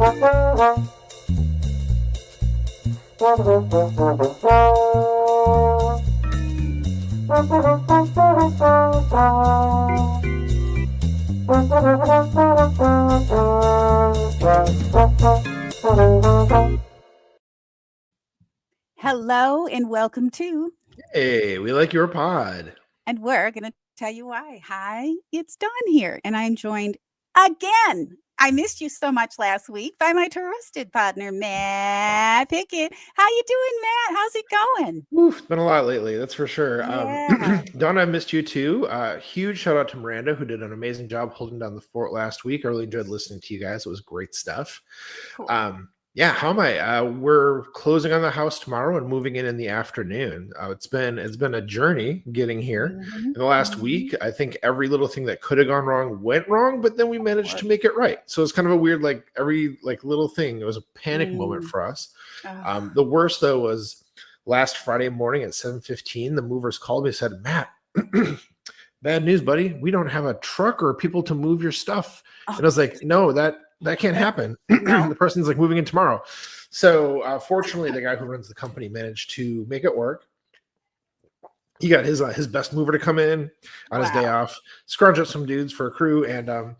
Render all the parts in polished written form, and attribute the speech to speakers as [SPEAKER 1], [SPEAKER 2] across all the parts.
[SPEAKER 1] Hello and welcome to,
[SPEAKER 2] Hey, we like your pod.
[SPEAKER 1] and we're going to tell you why. Hi, it's Dawn here, and I'm joined again. I missed you so much last week by my trusted partner, Matt Pickett. How you doing, Matt? How's it going?
[SPEAKER 2] Oof, it's been a lot lately, that's for sure.
[SPEAKER 1] Yeah.
[SPEAKER 2] Don, I missed you too. Huge shout out to Miranda, who did an amazing job holding down the fort last week. I really enjoyed listening to you guys. It was great stuff.
[SPEAKER 1] Cool.
[SPEAKER 2] Yeah, how am I? We're closing on the house tomorrow and moving in the afternoon. It's been a journey getting here. In the last week, I think every little thing that could have gone wrong went wrong, but then we managed to make it right. So it's kind of a weird, every little thing. It was a panic moment for us. The worst though was last Friday morning at 7:15. The movers called me and said, "Matt, bad news, buddy. We don't have a truck or people to move your stuff." And I was like, "No, that can't happen." The person's moving in tomorrow. So fortunately, the guy who runs the company managed to make it work. He got his best mover to come in on his day off, scrounge up some dudes for a crew, and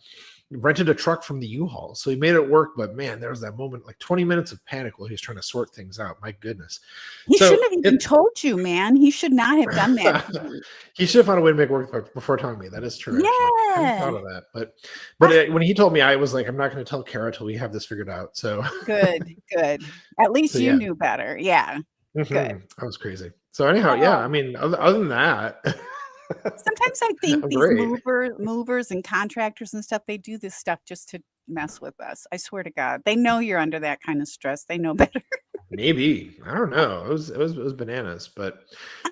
[SPEAKER 2] rented a truck from the U-Haul. So he made it work. But man, there was that moment, 20 minutes of panic while he was trying to sort things out. My goodness.
[SPEAKER 1] He shouldn't have even told you, man. He should not have done that.
[SPEAKER 2] He should have found a way to make it work before telling me. That is true.
[SPEAKER 1] Yeah.
[SPEAKER 2] I hadn't thought of that. But when he told me, I was like, I'm not going to tell Kara till we have this figured out. So
[SPEAKER 1] good. At least you knew better. Yeah. Good.
[SPEAKER 2] That was crazy. So anyhow, yeah, I mean, other than that.
[SPEAKER 1] Sometimes I think these movers and contractors and stuff, they do this stuff just to mess with us. I swear to God, they know you're under that kind of stress. They know better.
[SPEAKER 2] Maybe. I don't know. It was bananas, but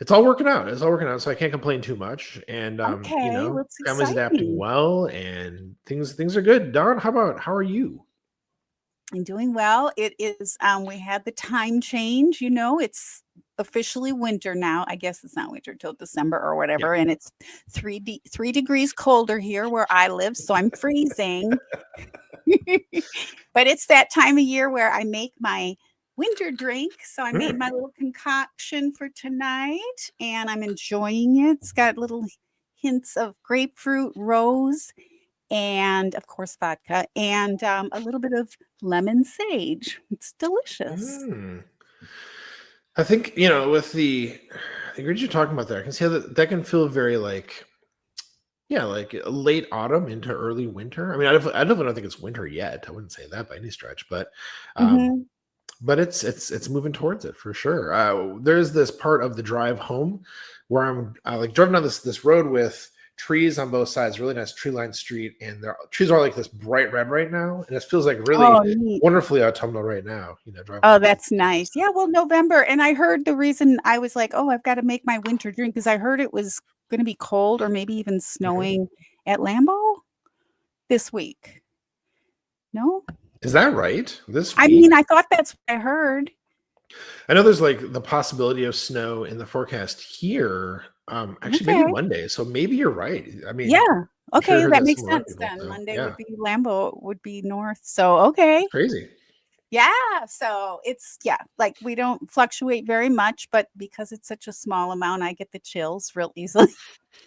[SPEAKER 2] it's all working out. It's all working out, so I can't complain too much. And family's adapting well, and things are good. Don, how are you?
[SPEAKER 1] I'm doing well. It is. We had the time change. It's officially winter now. I guess it's not winter till December or whatever, and it's 3 degrees colder here where I live, so I'm freezing. But it's that time of year where I make my winter drink. So I made my little concoction for tonight, and I'm enjoying it. It's got little hints of grapefruit, rose, and of course vodka, and a little bit of lemon sage. It's delicious.
[SPEAKER 2] I think with the ingredients you're talking about there, I can see how that can feel very like late autumn into early winter. I mean, I definitely don't think it's winter yet. I wouldn't say that by any stretch, but it's moving towards it for sure. There's this part of the drive home where I'm driving down this road with trees on both sides, really nice tree-lined street, and the trees are this bright red right now, and it feels really wonderfully autumnal right now.
[SPEAKER 1] That's nice. Yeah, well, November, and I heard the reason I was like, I've got to make my winter drink because I heard it was going to be cold or maybe even snowing at Lambeau this week. No,
[SPEAKER 2] is that right? This week?
[SPEAKER 1] I mean, I thought that's what I heard.
[SPEAKER 2] I know there's the possibility of snow in the forecast here. Actually, maybe Monday. So maybe you're right. I mean,
[SPEAKER 1] yeah. Okay, that makes sense then. Monday would be Lambeau, would be north. So okay.
[SPEAKER 2] It's crazy.
[SPEAKER 1] Yeah. So it's we don't fluctuate very much, but because it's such a small amount, I get the chills real easily.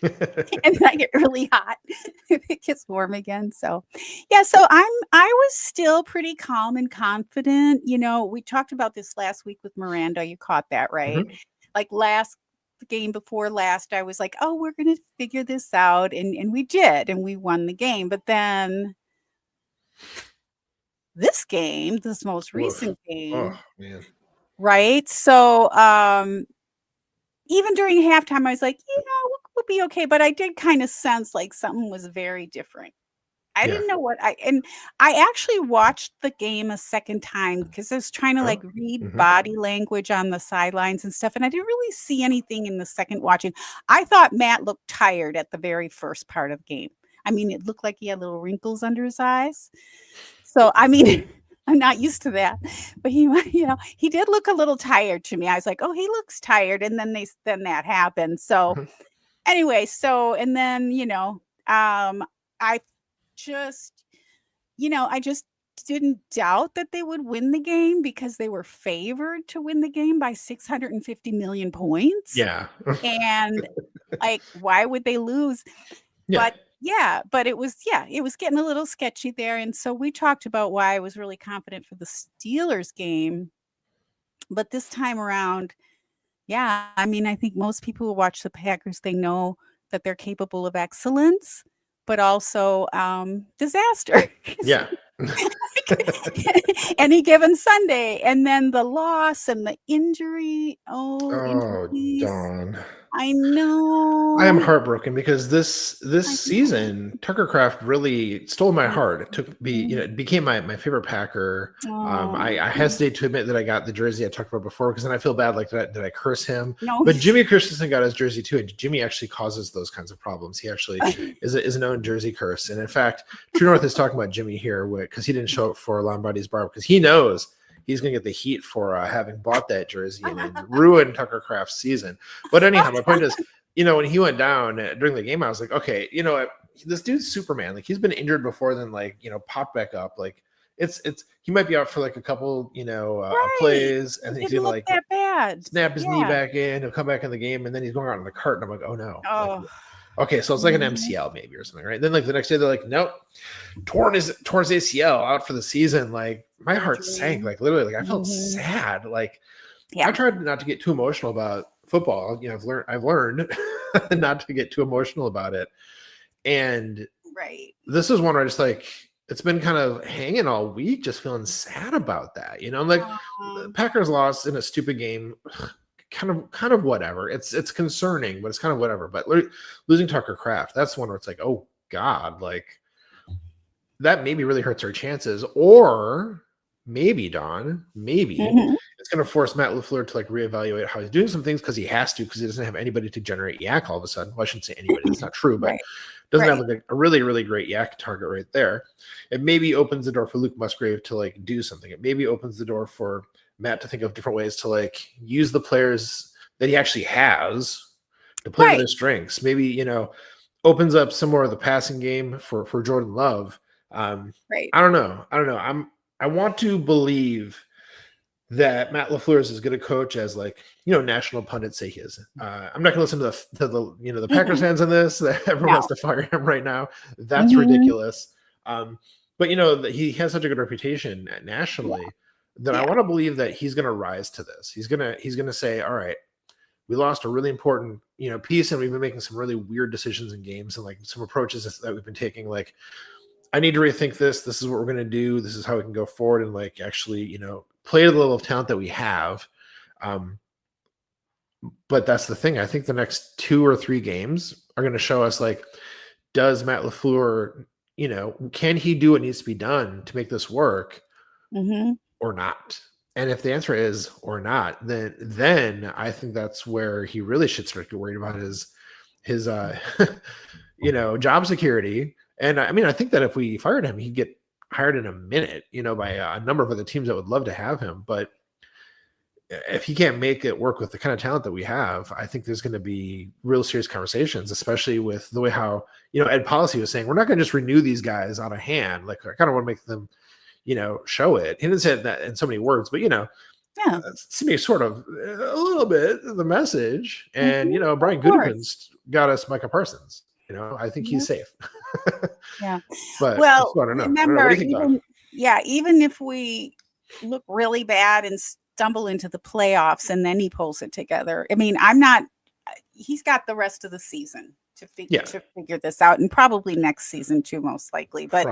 [SPEAKER 1] And then I get really hot if it gets warm again. So so I was still pretty calm and confident. We talked about this last week with Miranda. You caught that, right? Last game before last, I was like, we're gonna figure this out, and we did, and we won the game. But then this most recent game, right? So even during halftime, I was like, we'll be okay. But I did kind of sense something was very different. I didn't know what I actually watched the game a second time because I was trying to read body language on the sidelines and stuff. And I didn't really see anything in the second watching. I thought Matt looked tired at the very first part of the game. I mean, it looked like he had little wrinkles under his eyes. So, I mean, I'm not used to that, but he did look a little tired to me. I was like, he looks tired. And then that happened. So anyway, and then, I just didn't doubt that they would win the game because they were favored to win the game by 650 million points.
[SPEAKER 2] Yeah.
[SPEAKER 1] And like, why would they lose?
[SPEAKER 2] Yeah.
[SPEAKER 1] But it was getting a little sketchy there. And so we talked about why I was really confident for the Steelers game. But this time around, I mean, I think most people who watch the Packers, they know that they're capable of excellence, but also disaster.
[SPEAKER 2] Yeah.
[SPEAKER 1] Any given Sunday. And then the loss and the injury.
[SPEAKER 2] Oh,
[SPEAKER 1] Injuries.
[SPEAKER 2] Dawn.
[SPEAKER 1] I know.
[SPEAKER 2] I am heartbroken because this season, Tucker Kraft really stole my heart. It took me, it became my favorite Packer. I hesitate to admit that I got the jersey I talked about before because then I feel bad. Like, did I curse him?
[SPEAKER 1] No.
[SPEAKER 2] But Jimmy Christensen got his jersey too, and Jimmy actually causes those kinds of problems. He actually is a known jersey curse. And in fact, True North is talking about Jimmy here because he didn't show up for Lombardi's Bar because he knows he's going to get the heat for having bought that jersey and ruined Tucker Kraft's season. But anyhow, my point is, when he went down during the game, I was like, okay, this dude's Superman. Like, he's been injured before, then popped back up. Like, it's he might be out for like a couple, plays, and then he's gonna like
[SPEAKER 1] that bad.
[SPEAKER 2] Snap his knee back in. He'll come back in the game, and then he's going out on the cart, and I'm like, oh no.
[SPEAKER 1] Oh.
[SPEAKER 2] Okay, so it's like an MCL maybe or something, right? Then like the next day they're like, nope, torn his ACL out for the season. Like, my heart sank. Like, literally, like I felt sad. Like, I tried not to get too emotional about football. I've learned not to get too emotional about it. And this is one where I just like, it's been kind of hanging all week, just feeling sad about that. Like the Packers lost in a stupid game. Kind of whatever. It's concerning, but it's kind of whatever. But losing Tucker Kraft, that's one where it's like, oh God, like that maybe really hurts our chances. Or maybe, Dawn, it's going to force Matt LaFleur to like reevaluate how he's doing some things because he has to, because he doesn't have anybody to generate yak all of a sudden. Well, I shouldn't say anybody. That's not true, but doesn't have like a really, really great yak target right there. It maybe opens the door for Luke Musgrave to like do something. It maybe opens the door for Matt to think of different ways to like use the players that he actually has to play to their strengths. Maybe, opens up some more of the passing game for Jordan Love. I don't know. I want to believe that Matt LaFleur is as good a coach as like, national pundits say he is. I'm not going to listen to the Packers fans on this. That everyone wants to fire him right now. That's ridiculous. But he has such a good reputation nationally that I want to believe that he's going to rise to this. He's going to say, all right, we lost a really important, piece, and we've been making some really weird decisions in games and like some approaches that we've been taking. Like, I need to rethink this. This is what we're going to do. This is how we can go forward and like actually, play to the level of talent that we have. But that's the thing. I think the next 2 or 3 games are going to show us like, does Matt LaFleur, can he do what needs to be done to make this work or not? And if the answer is or not, then I think that's where he really should start to get worried about his job security. And I mean, I think that if we fired him, he'd get hired in a minute, by a number of other teams that would love to have him. But if he can't make it work with the kind of talent that we have, I think there's going to be real serious conversations, especially with the way how, Ed Policy was saying, we're not going to just renew these guys out of hand. Like, I kind of want to make them, show it. He didn't say that in so many words, but, to me, sort of a little bit the message. And, Brian Gutekunst got us Micah Parsons. I think he's safe. But
[SPEAKER 1] well,
[SPEAKER 2] I don't know.
[SPEAKER 1] Remember, even if we look really bad and stumble into the playoffs and then he pulls it together. I mean, he's got the rest of the season to figure this out, and probably next season too, most likely. But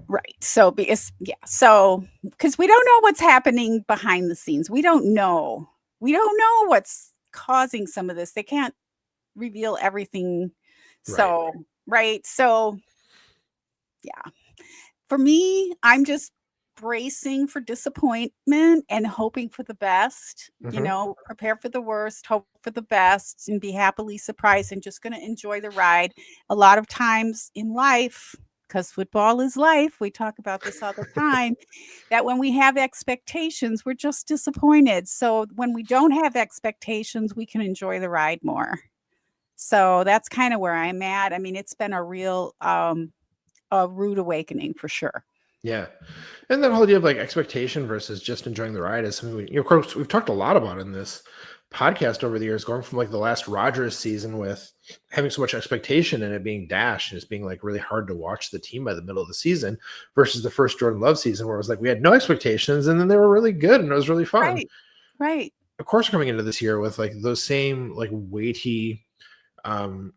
[SPEAKER 1] right. So because we don't know what's happening behind the scenes. We don't know what's causing some of this. They can't reveal everything. So for me, I'm just bracing for disappointment and hoping for the best. Prepare for the worst, hope for the best, and be happily surprised, and just going to enjoy the ride. A lot of times in life, because football is life, we talk about this all the time, that when we have expectations, we're just disappointed. So when we don't have expectations, we can enjoy the ride more. So that's kind of where I'm at. I mean, it's been a real a rude awakening for sure.
[SPEAKER 2] Yeah. And that whole idea of like expectation versus just enjoying the ride is something of course, we've talked a lot about in this podcast over the years, going from like the last Rogers season with having so much expectation and it being dashed and it's being like really hard to watch the team by the middle of the season versus the first Jordan Love season where it was like we had no expectations and then they were really good and it was really fun.
[SPEAKER 1] Right.
[SPEAKER 2] Of course, coming into this year with like those same like weighty, and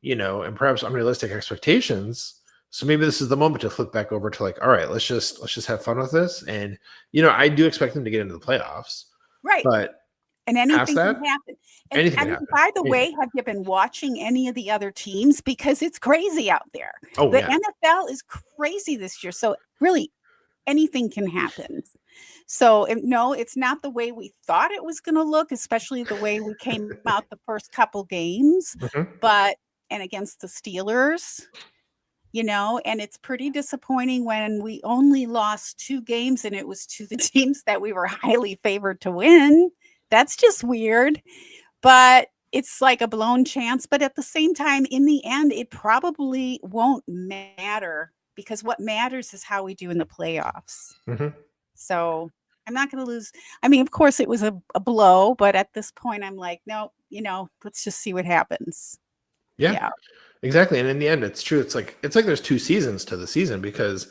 [SPEAKER 2] perhaps unrealistic expectations. So maybe this is the moment to flip back over to like, all right, let's just have fun with this. And I do expect them to get into the playoffs.
[SPEAKER 1] Right.
[SPEAKER 2] But
[SPEAKER 1] and anything can happen. And
[SPEAKER 2] anything can happen.
[SPEAKER 1] By the way, have you been watching any of the other teams? Because it's crazy out there.
[SPEAKER 2] Oh,
[SPEAKER 1] the NFL is crazy this year. So really anything can happen. So no, it's not the way we thought it was going to look, especially the way we came out the first couple games, and against the Steelers. And it's pretty disappointing when we only lost 2 games and it was to the teams that we were highly favored to win. That's just weird, but it's like a blown chance. But at the same time, in the end, it probably won't matter because what matters is how we do in the playoffs. So I'm not going to lose. I mean, of course, it was a blow, but at this point, I'm like, no, let's just see what happens.
[SPEAKER 2] Yeah. Exactly. And in the end, it's true. It's like there's 2 seasons to the season because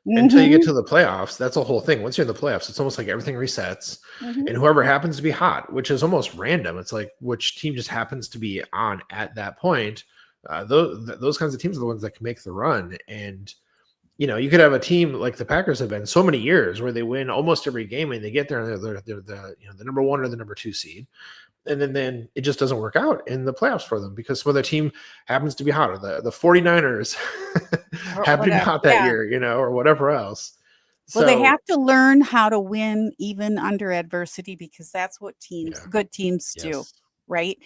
[SPEAKER 2] until you get to the playoffs, that's a whole thing. Once you're in the playoffs, it's almost like everything resets and whoever happens to be hot, which is almost random. It's like which team just happens to be on at that point. Those kinds of teams are the ones that can make the run. And, you could have a team like the Packers have been so many years where they win almost every game and they get there and they're the number 1 or the number 2 seed. And then it just doesn't work out in the playoffs for them because some other team happens to be hot, or the 49ers happen to be hot that year, or whatever else.
[SPEAKER 1] Well, they have to learn how to win even under adversity because that's what good teams do, right?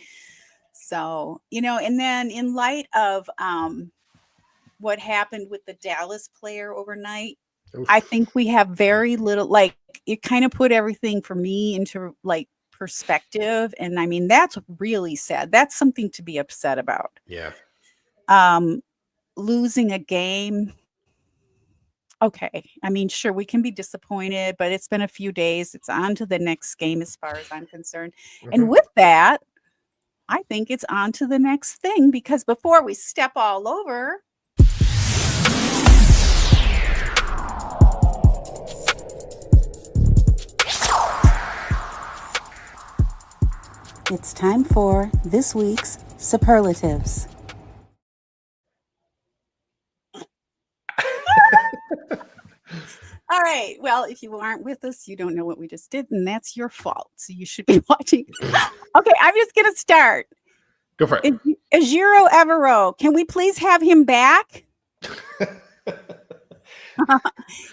[SPEAKER 1] So, and then in light of what happened with the Dallas player overnight, I think we have very little, like it kind of put everything for me into like perspective. And I mean, that's really sad. That's something to be upset about.
[SPEAKER 2] Yeah.
[SPEAKER 1] Losing a game. Okay. I mean, sure, we can be disappointed, but it's been a few days. It's on to the next game as far as I'm concerned. And with that, I think it's on to the next thing because before we step all over, it's time for this week's superlatives. All right. Well, if you aren't with us, you don't know what we just did, and that's your fault. So you should be watching. Okay, I'm just going to start.
[SPEAKER 2] Go for it.
[SPEAKER 1] Ejiro Evero, can we please have him back?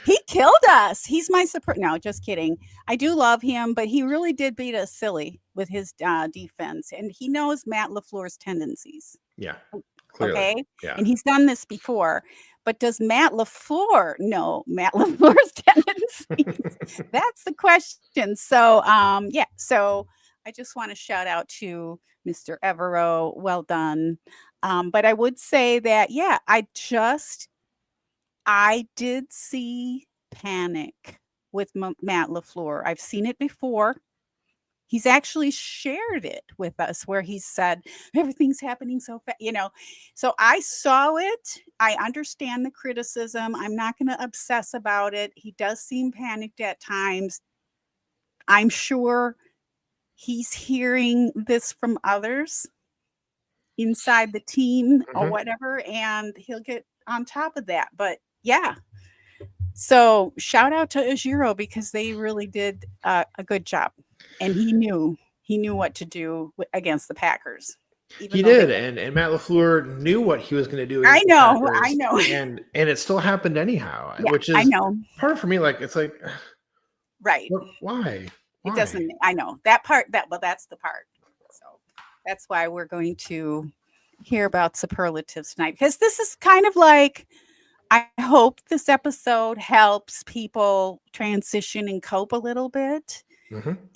[SPEAKER 1] He killed us. He's my super. No, just kidding. I do love him, but he really did beat us silly with his defense, and he knows Matt LaFleur's tendencies.
[SPEAKER 2] Yeah, clearly.
[SPEAKER 1] Okay,
[SPEAKER 2] yeah,
[SPEAKER 1] and he's done this before. But does Matt LaFleur know Matt LaFleur's tendencies? That's the question. So, So I just want to shout out to Mr. Evero. Well done. But I would say that, I did see panic with Matt LaFleur. I've seen it before. He's actually shared it with us where he said, everything's happening so fast, So I saw it. I understand the criticism. I'm not going to obsess about it. He does seem panicked at times. I'm sure he's hearing this from others inside the team or whatever, and he'll get on top of that. But yeah. So shout out to Ejiro because they really did a good job. And he knew what to do against the Packers.
[SPEAKER 2] He did, and Matt LaFleur knew what he was going to do.
[SPEAKER 1] I know,
[SPEAKER 2] and it still happened anyhow.
[SPEAKER 1] Yeah,
[SPEAKER 2] which is
[SPEAKER 1] I know.
[SPEAKER 2] Part for me, like it's like,
[SPEAKER 1] right?
[SPEAKER 2] Why?
[SPEAKER 1] It doesn't. I know that part. That's the part. So that's why we're going to hear about superlatives tonight because this is kind of like. I hope this episode helps people transition and cope a little bit.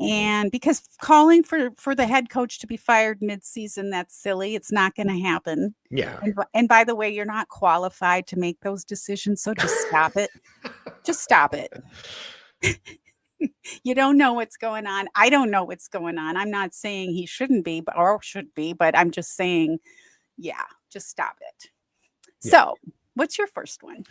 [SPEAKER 1] And because calling for the head coach to be fired mid-season, that's silly. It's not going to happen.
[SPEAKER 2] Yeah.
[SPEAKER 1] And by the way, you're not qualified to make those decisions, so just stop it. Just stop it. You don't know what's going on. I don't know what's going on. I'm not saying he shouldn't be or should be, but I'm just saying, yeah, just stop it. Yeah. So, what's your first one?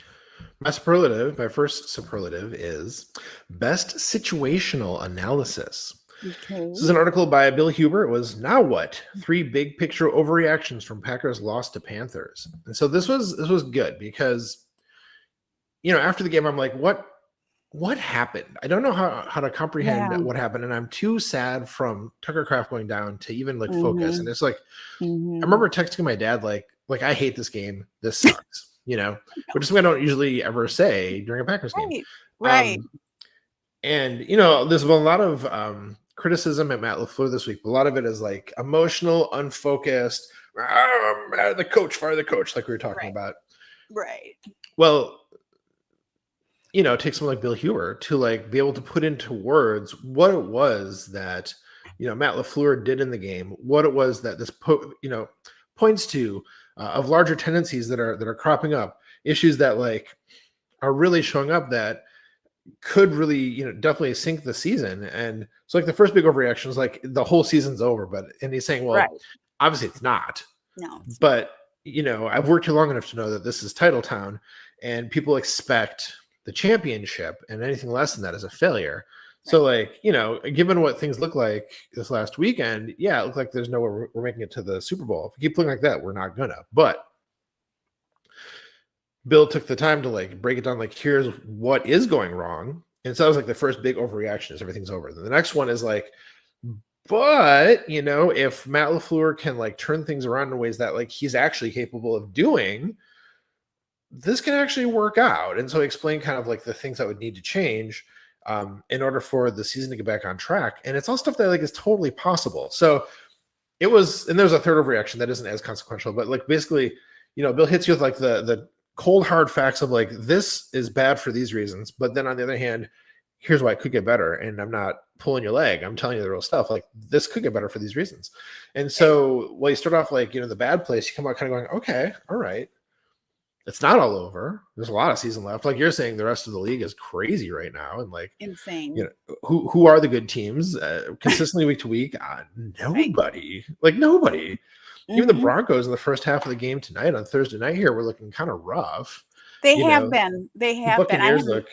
[SPEAKER 2] My first superlative is best situational analysis. Okay. This is an article by Bill Huber. It was Now What? 3 big picture overreactions from Packers loss to Panthers. And so this was good because, after the game, I'm like, what happened? I don't know how to comprehend what happened. And I'm too sad from Tucker Kraft going down to even focus. And it's like, I remember texting my dad, like, I hate this game. This sucks. Which is something I don't usually ever say during a Packers game.
[SPEAKER 1] Right.
[SPEAKER 2] And, there's been a lot of criticism at Matt LaFleur this week. But a lot of it is like emotional, unfocused, the coach, fire the coach, like we were talking about.
[SPEAKER 1] Right.
[SPEAKER 2] Well, it takes someone like Bill Huber to be able to put into words what it was that, Matt LaFleur did in the game, what it was that this, points to of larger tendencies that are cropping up, issues that are really showing up that could really, definitely sink the season. And so the first big overreaction is the whole season's over, and he's saying, well, obviously it's not.
[SPEAKER 1] No.
[SPEAKER 2] But, I've worked here long enough to know that this is title town and people expect the championship, and anything less than that is a failure. So given what things look like this last weekend, it looked like there's no way we're making it to the Super Bowl. If we keep playing like that, we're not gonna. But Bill took the time to break it down, here's what is going wrong. And so that was the first big overreaction is everything's over. Then the next one is but if Matt LaFleur can turn things around in ways that he's actually capable of doing, this can actually work out. And so explain kind of the things that would need to change in order for the season to get back on track. And it's all stuff that is totally possible. So it was, and there's a third overreaction that isn't as consequential, but basically, Bill hits you with the cold hard facts of this is bad for these reasons. But then on the other hand, here's why it could get better. And I'm not pulling your leg. I'm telling you the real stuff. This could get better for these reasons. And so while you start off the bad place, you come out kind of going, okay, all right. It's not all over. There's a lot of season left. Like you're saying, the rest of the league is crazy right now, and
[SPEAKER 1] insane.
[SPEAKER 2] Who are the good teams consistently week to week? Nobody. Nobody. Mm-hmm. Even the Broncos in the first half of the game tonight on Thursday night here were looking kind of rough.
[SPEAKER 1] They have been. They have been.
[SPEAKER 2] Buccaneers look,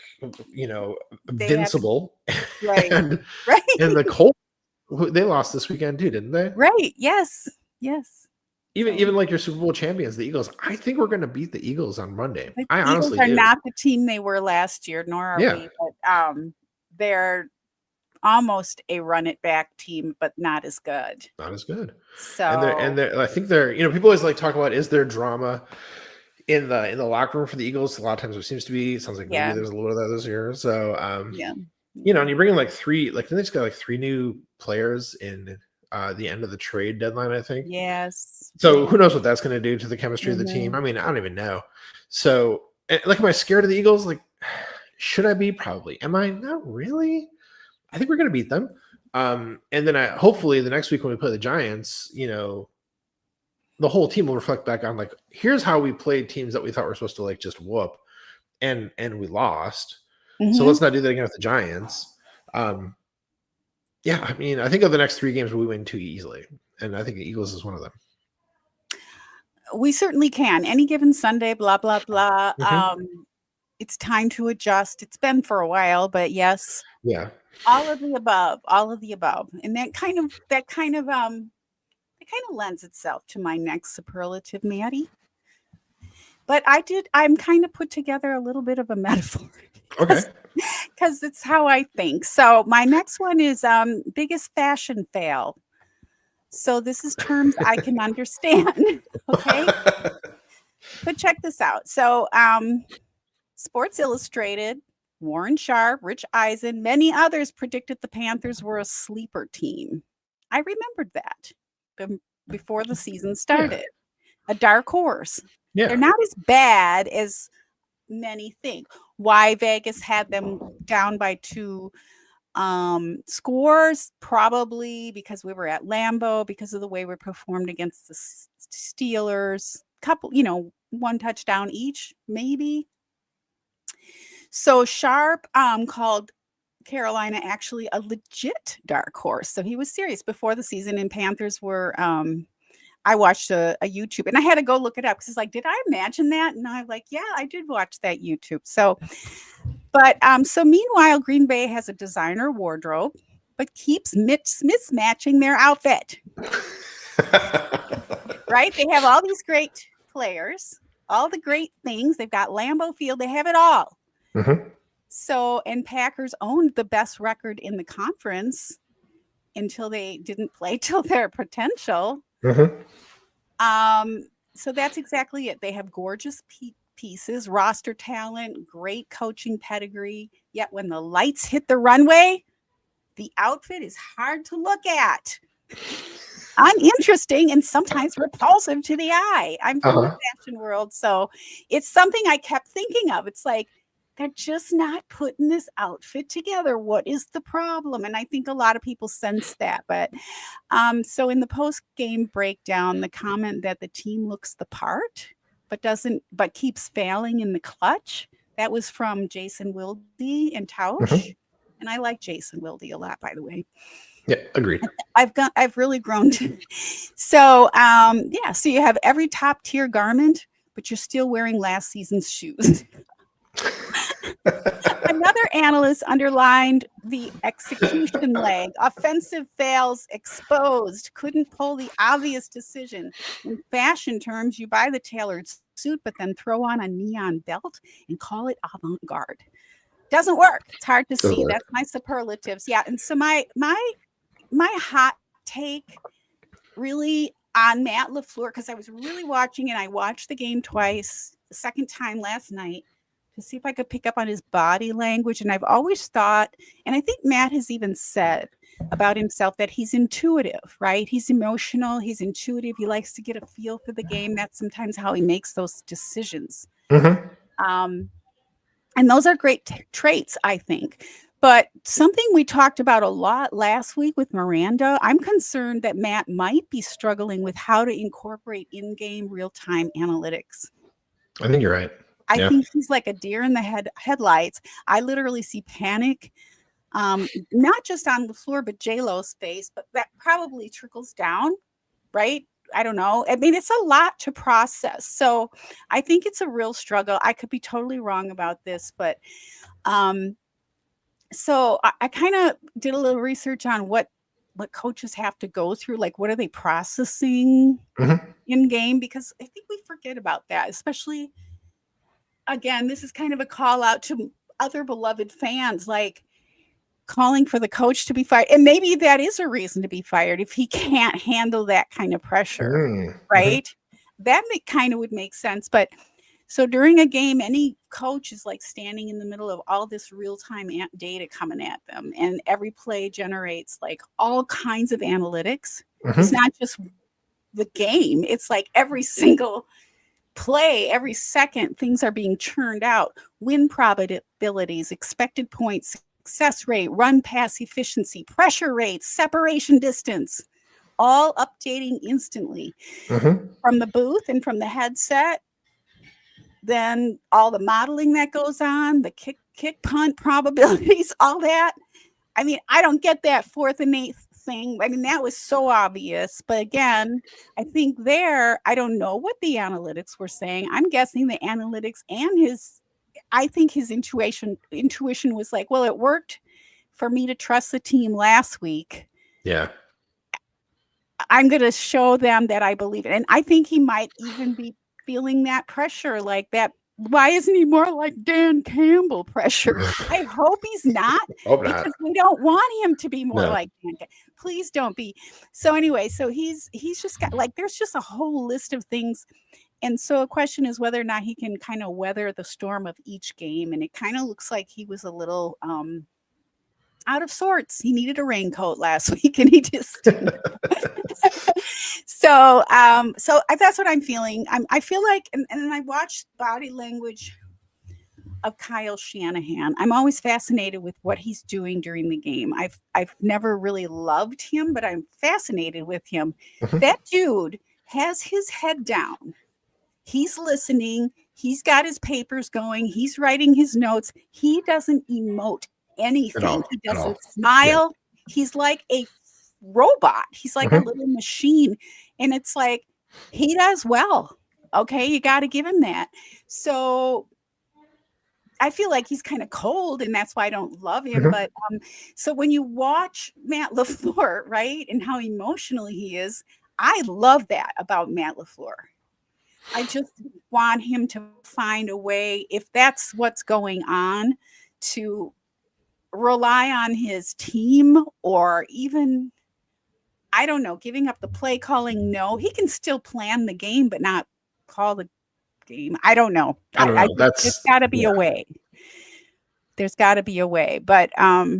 [SPEAKER 2] invincible.
[SPEAKER 1] Right.
[SPEAKER 2] And the Colts, they lost this weekend too, didn't they?
[SPEAKER 1] Right. Yes.
[SPEAKER 2] Even your Super Bowl champions, the Eagles. I think we're going to beat the Eagles on Monday.
[SPEAKER 1] The
[SPEAKER 2] I honestly
[SPEAKER 1] Eagles are
[SPEAKER 2] do.
[SPEAKER 1] not the team they were last year, nor are we. But they're almost a run it back team, but not as good.
[SPEAKER 2] Not as good.
[SPEAKER 1] So
[SPEAKER 2] and I think they're people always talk about, is there drama in the locker room for the Eagles? A lot of times there seems to be. It sounds like maybe there's a little of that this year. So and you bring in three, they just got 3 new players in the end of the trade deadline, I think.
[SPEAKER 1] Yes.
[SPEAKER 2] So who knows what that's going to do to the chemistry of the team? I mean, I don't even know. So am I scared of the Eagles? Should I be? Probably. Am I? Not really. I think we're going to beat them. And then hopefully the next week when we play the Giants, the whole team will reflect back on here's how we played teams that we thought were supposed to just whoop, and we lost. Mm-hmm. So let's not do that again with the Giants. I mean, I think of the next 3 games we win 2 easily, and I think the Eagles is one of them.
[SPEAKER 1] We certainly can. Any given Sunday, blah blah blah. Mm-hmm. It's time to adjust. It's been for a while, but yes.
[SPEAKER 2] Yeah.
[SPEAKER 1] All of the above, and that kind of lends itself to my next superlative, Maddie. But I'm kind of put together a little bit of a metaphor.
[SPEAKER 2] Okay.
[SPEAKER 1] Because it's how I think. So my next one is biggest fashion fail. So this is terms I can understand. Okay. But check this out. So Sports Illustrated, Warren Sharp, Rich Eisen, many others predicted the Panthers were a sleeper team. I remembered that before the season started. A dark horse. Yeah. They're not as bad as many think. Why Vegas had them down by 2 Scores, probably because we were at Lambeau, because of the way we performed against the Steelers. Couple, one touchdown each, maybe. So Sharp called Carolina actually a legit dark horse. So he was serious before the season, and Panthers were I watched a YouTube, and I had to go look it up because it's like, did I imagine that? And I'm like, yeah, I did watch that YouTube. So, but so meanwhile, Green Bay has a designer wardrobe, but keeps mismatching their outfit. Right? They have all these great players, all the great things. They've got Lambeau Field. They have it all.
[SPEAKER 2] Mm-hmm.
[SPEAKER 1] So, and Packers owned the best record in the conference until they didn't play till their potential.
[SPEAKER 2] Mm-hmm.
[SPEAKER 1] So that's exactly it. They have gorgeous pieces, roster talent, great coaching pedigree. Yet when the lights hit the runway, the outfit is hard to look at, uninteresting, and sometimes repulsive to the eye. I'm from the fashion world, so it's something I kept thinking of. It's like, they're just not putting this outfit together. What is the problem? And I think a lot of people sense that. But so in the post-game breakdown, the comment that the team looks the part, but keeps failing in the clutch, that was from Jason Wilde and Tausch. Mm-hmm. And I like Jason Wilde a lot, by the way.
[SPEAKER 2] Yeah, agreed.
[SPEAKER 1] I've really grown to. So so you have every top tier garment, but you're still wearing last season's shoes. Another analyst underlined the execution leg. Offensive fails exposed. Couldn't pull the obvious decision. In fashion terms, you buy the tailored suit, but then throw on a neon belt and call it avant-garde. Doesn't work. It's hard to see. That's my superlatives. Yeah. And so my hot take really on Matt LaFleur, because I was really watching, and I watched the game twice, the second time last night, to see if I could pick up on his body language. And I've always thought, and I think Matt has even said about himself, that he's intuitive, right? He's emotional. He's intuitive. He likes to get a feel for the game. That's sometimes how he makes those decisions.
[SPEAKER 2] Mm-hmm.
[SPEAKER 1] And those are great traits, I think. But something we talked about a lot last week with Miranda, I'm concerned that Matt might be struggling with how to incorporate in-game real-time analytics.
[SPEAKER 2] I think you're right.
[SPEAKER 1] I think he's like a deer in the headlights. I literally see panic, not just on LaFleur, but J-Lo's face, but that probably trickles down, right? I don't know. I mean, it's a lot to process. So I think it's a real struggle. I could be totally wrong about this, but so I kind of did a little research on what coaches have to go through. Like, what are they processing in game? Because I think we forget about that, especially, again, this is kind of a call out to other beloved fans, like calling for the coach to be fired. And maybe that is a reason to be fired if he can't handle that kind of pressure, right? That kind of would make sense. But so during a game, any coach is like standing in the middle of all this real-time data coming at them. And every play generates like all kinds of analytics. It's not just the game. It's like every single play, every second, things are being churned out. Win probabilities, expected points, success rate, run pass efficiency, pressure rates, separation distance, all updating instantly from the booth and from the headset. Then all the modeling that goes on, the kick punt probabilities, all that. I mean, I don't get that 4th and 8th thing. I mean, that was so obvious. But again, I think I don't know what the analytics were saying. I'm guessing the analytics and I think his intuition was like, well, it worked for me to trust the team last week.
[SPEAKER 2] Yeah.
[SPEAKER 1] I'm going to show them that I believe it. And I think he might even be feeling that pressure, like that. Why isn't he more like Dan Campbell pressure? I hope he's not, because we don't want him to be more like Dan Campbell. Please don't be. So anyway, so he's just got like, there's just a whole list of things. And so a question is whether or not he can kind of weather the storm of each game. And it kind of looks like he was a little out of sorts. He needed a raincoat last week, and he just didn't. So that's what I'm feeling. I feel like, and I watched body language of Kyle Shanahan. I'm always fascinated with what he's doing during the game. I've never really loved him, but I'm fascinated with him. That dude has his head down. He's listening. He's got his papers going. He's writing his notes. He doesn't emote anything. He doesn't smile. Yeah. He's like a robot. He's like a little machine. And it's like, he does well. Okay, you got to give him that. So I feel like he's kind of cold, and that's why I don't love him. But so when you watch Matt LaFleur, right, and how emotional he is, I love that about Matt LaFleur. I just want him to find a way, if that's what's going on, to rely on his team, or even, I don't know, giving up the play calling. No, he can still plan the game, but not call the game. I don't know. There's got to be a way. There's got to be a way. But Matt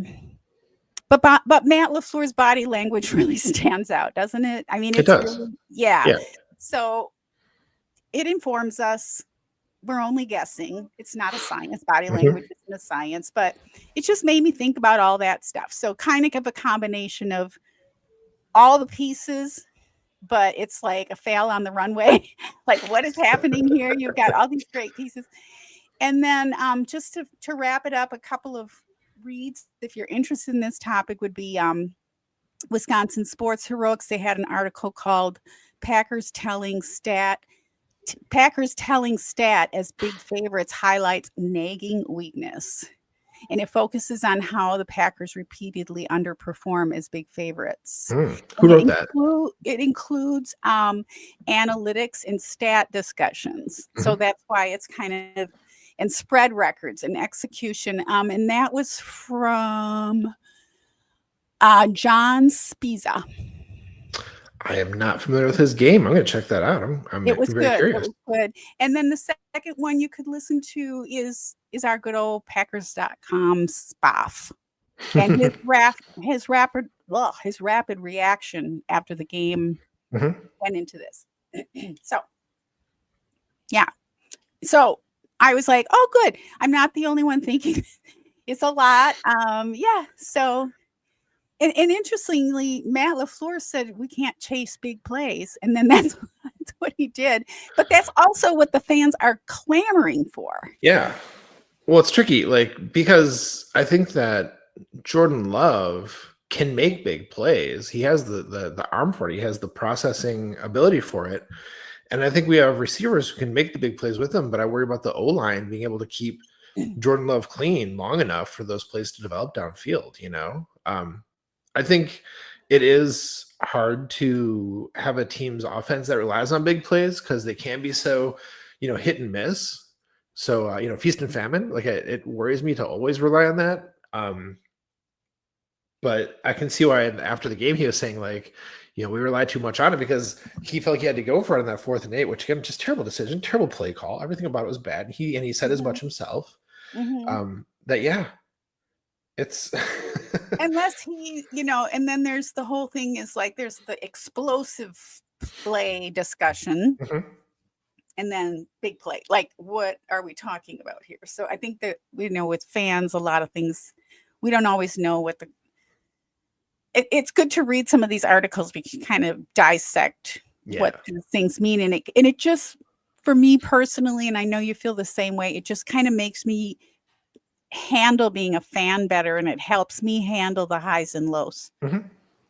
[SPEAKER 1] LaFleur's body language really stands out, doesn't it? I mean, it does. Really, yeah. So it informs us. We're only guessing. It's not a science. Body language isn't a science, but it just made me think about all that stuff. So kind of a combination of all the pieces, but it's like a fail on the runway. Like, what is happening here? You've got all these great pieces. And then just to wrap it up, a couple of reads, if you're interested in this topic, would be Wisconsin Sports Heroics. They had an article called Packers telling stat as big favorites highlights nagging weakness. And it focuses on how the Packers repeatedly underperform as big favorites.
[SPEAKER 2] Who wrote that?
[SPEAKER 1] It includes analytics and stat discussions. So that's why it's kind of, and spread records and execution. And that was from John Spiza.
[SPEAKER 2] I am not familiar with his game. I'm going to check that out. I'm
[SPEAKER 1] it was
[SPEAKER 2] very
[SPEAKER 1] good.
[SPEAKER 2] curious.
[SPEAKER 1] It was good. And then the second one you could listen to is our good old Packers.com Spaff. And his rapid reaction after the game went into this. So, yeah. So I was like, oh, good. I'm not the only one thinking it's a lot. Yeah. So. And interestingly, Matt LaFleur said we can't chase big plays. And then that's what he did. But that's also what the fans are clamoring for.
[SPEAKER 2] Yeah. Well, it's tricky, because I think that Jordan Love can make big plays. He has the arm for it. He has the processing ability for it. And I think we have receivers who can make the big plays with him. But I worry about the O-line being able to keep Jordan Love clean long enough for those plays to develop downfield, I think it is hard to have a team's offense that relies on big plays because they can be so, hit and miss. So, feast and famine, it worries me to always rely on that. But I can see why after the game he was saying we rely too much on it because he felt like he had to go for it on that 4th and 8, which again, just terrible decision, terrible play call. Everything about it was bad. He said as much himself. It's
[SPEAKER 1] unless he, and then there's the whole thing is there's the explosive play discussion and then big play. What are we talking about here? So I think that, with fans, a lot of things, we don't always know what it's good to read some of these articles because you kind of dissect what things mean. And it just, for me personally, and I know you feel the same way, it just kind of makes me handle being a fan better, and it helps me handle the highs and lows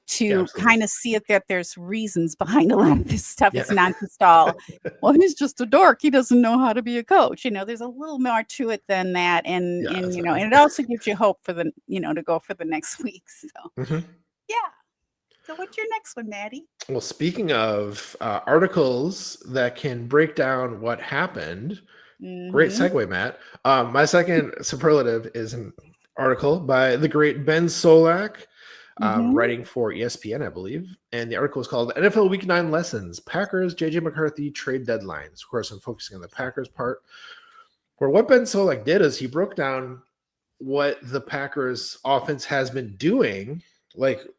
[SPEAKER 1] to kind of see it that there's reasons behind a lot of this stuff. It's not just all, well, he's just a dork, he doesn't know how to be a coach. There's a little more to it than that, and and it also gives you hope for the to go for the next week. So so what's your next one, Maddie?
[SPEAKER 2] Well, speaking of articles that can break down what happened. Great segue, Matt. My second superlative is an article by the great Ben Solak, writing for ESPN, I believe. And the article is called NFL Week 9 Lessons, Packers, J.J. McCarthy Trade Deadlines. Of course, I'm focusing on the Packers part. Where what Ben Solak did is he broke down what the Packers offense has been doing,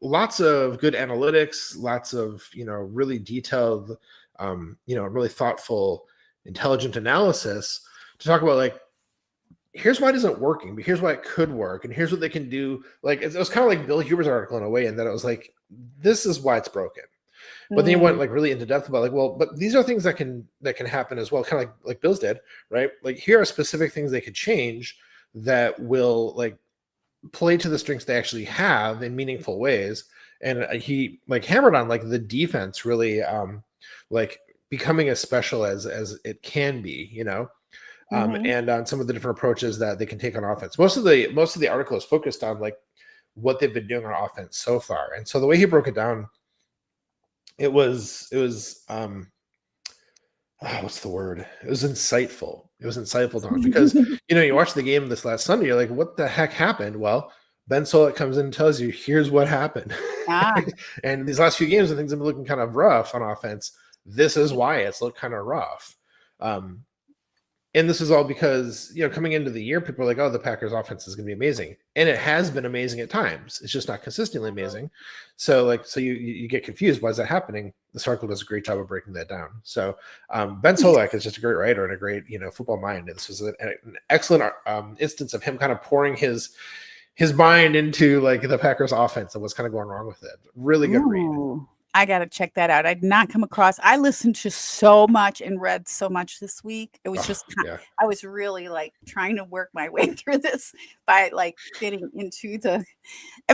[SPEAKER 2] lots of good analytics, lots of, really detailed, really thoughtful, intelligent analysis to talk about here's why it isn't working, but here's why it could work, and here's what they can do. Like it was kind of like Bill Huber's article in a way, in that it was like, this is why it's broken. But then you went like really into depth about like, well, but these are things that can happen as well, kind of like Bill's did, right? Like here are specific things they could change that will like play to the strengths they actually have in meaningful ways. And he like hammered on like the defense really like becoming as special as it can be, you know. And on some of the different approaches that they can take on offense. Most of the article is focused on like what they've been doing on offense so far. And so the way he broke it down, it was what's the word? It was insightful. It was insightful, Don, because you know, you watch the game this last Sunday, you're like, what the heck happened? Well, Ben Solak comes in and tells you, here's what happened. And these last few games, and things have been looking kind of rough on offense. This is why it's looked kind of rough. And this is all because, you know, coming into the year, people are like, oh, the Packers offense is going to be amazing. And it has been amazing at times. It's just not consistently amazing. So like, so you get confused. Why is that happening? This article does a great job of breaking that down. So Ben Solak is just a great writer and a great, you know, football mind. And this was an excellent instance of him kind of pouring his mind into like the Packers offense and what's kind of going wrong with it. Really good read.
[SPEAKER 1] I got to check that out. I did not come across, I listened to so much and read so much this week. It was just, I was really like trying to work my way through this by like getting into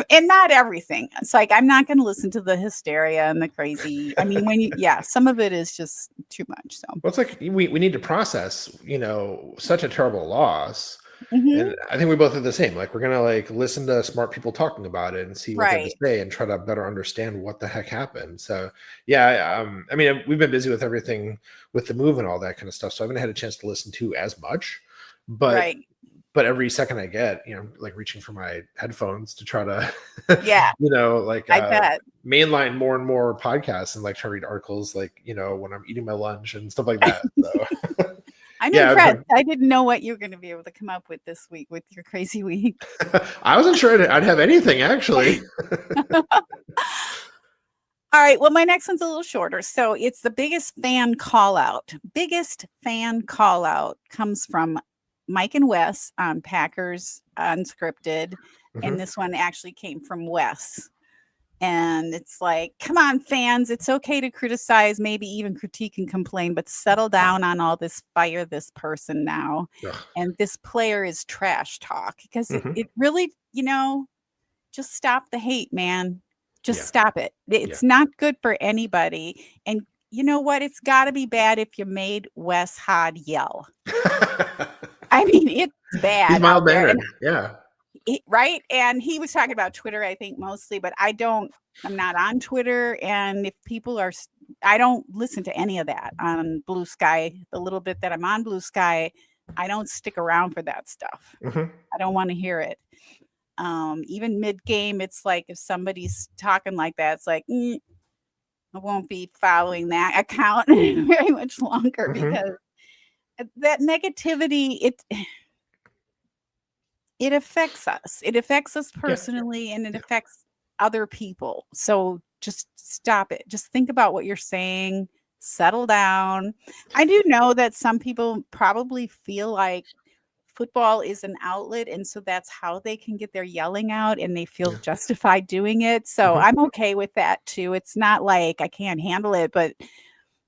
[SPEAKER 1] and not everything. It's like, I'm not going to listen to the hysteria and the crazy. I mean, some of it is just too much. So
[SPEAKER 2] well, it's like, we need to process, you know, such a terrible loss. And I think we both are the same. Like, we're gonna like listen to smart people talking about it and see what they have to say and try to better understand what the heck happened. So yeah, I mean, we've been busy with everything with the move and all that kind of stuff, so I haven't had a chance to listen to as much. But every second I get, you know, like reaching for my headphones to try to you know, like mainline more and more podcasts and like try to read articles, like, you know, when I'm eating my lunch and stuff like that. So
[SPEAKER 1] I'm impressed. I didn't know what you were going to be able to come up with this week with your crazy week.
[SPEAKER 2] I wasn't sure I'd have anything, actually.
[SPEAKER 1] All right. Well, my next one's a little shorter. So it's the biggest fan call out. Biggest fan call out comes from Mike and Wes on Packers Unscripted. And this one actually came from Wes. And it's like, come on, fans, it's okay to criticize, maybe even critique and complain, but settle down on all this, fire this person now. And this player is trash talk, because it really, you know, just stop the hate, man. Just stop it. It's not good for anybody. And you know what? It's got to be bad if you made Wes Hod yell. I mean, it's bad.
[SPEAKER 2] He's mild-mannered.
[SPEAKER 1] Right. And he was talking about Twitter, I think, mostly, but I'm not on Twitter. And if people are, I don't listen to any of that on Blue Sky. The little bit that I'm on Blue Sky, I don't stick around for that stuff. I don't want to hear it. Even mid-game, it's like if somebody's talking like that, it's like, I won't be following that account very much longer, because that negativity, it affects us. It affects us personally, and it affects other people. So just stop it. Just think about what you're saying. Settle down. I do know that some people probably feel like football is an outlet, and so that's how they can get their yelling out, and they feel justified doing it. So I'm okay with that too. It's not like I can't handle it, but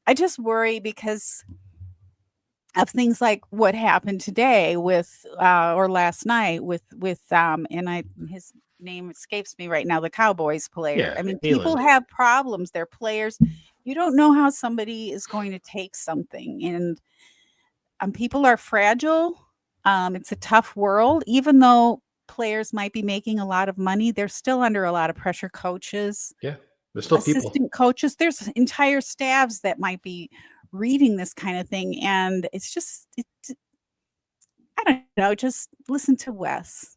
[SPEAKER 1] I just worry because of things like what happened today with or last night with and his name escapes me right now, the Cowboys player. I mean, people have problems. They're players. You don't know how somebody is going to take something, and people are fragile. It's a tough world. Even though players might be making a lot of money, they're still under a lot of pressure. Coaches,
[SPEAKER 2] there's still
[SPEAKER 1] assistant
[SPEAKER 2] people.
[SPEAKER 1] coaches, there's entire staffs that might be reading this kind of thing, and it's just I don't know, just listen to Wes.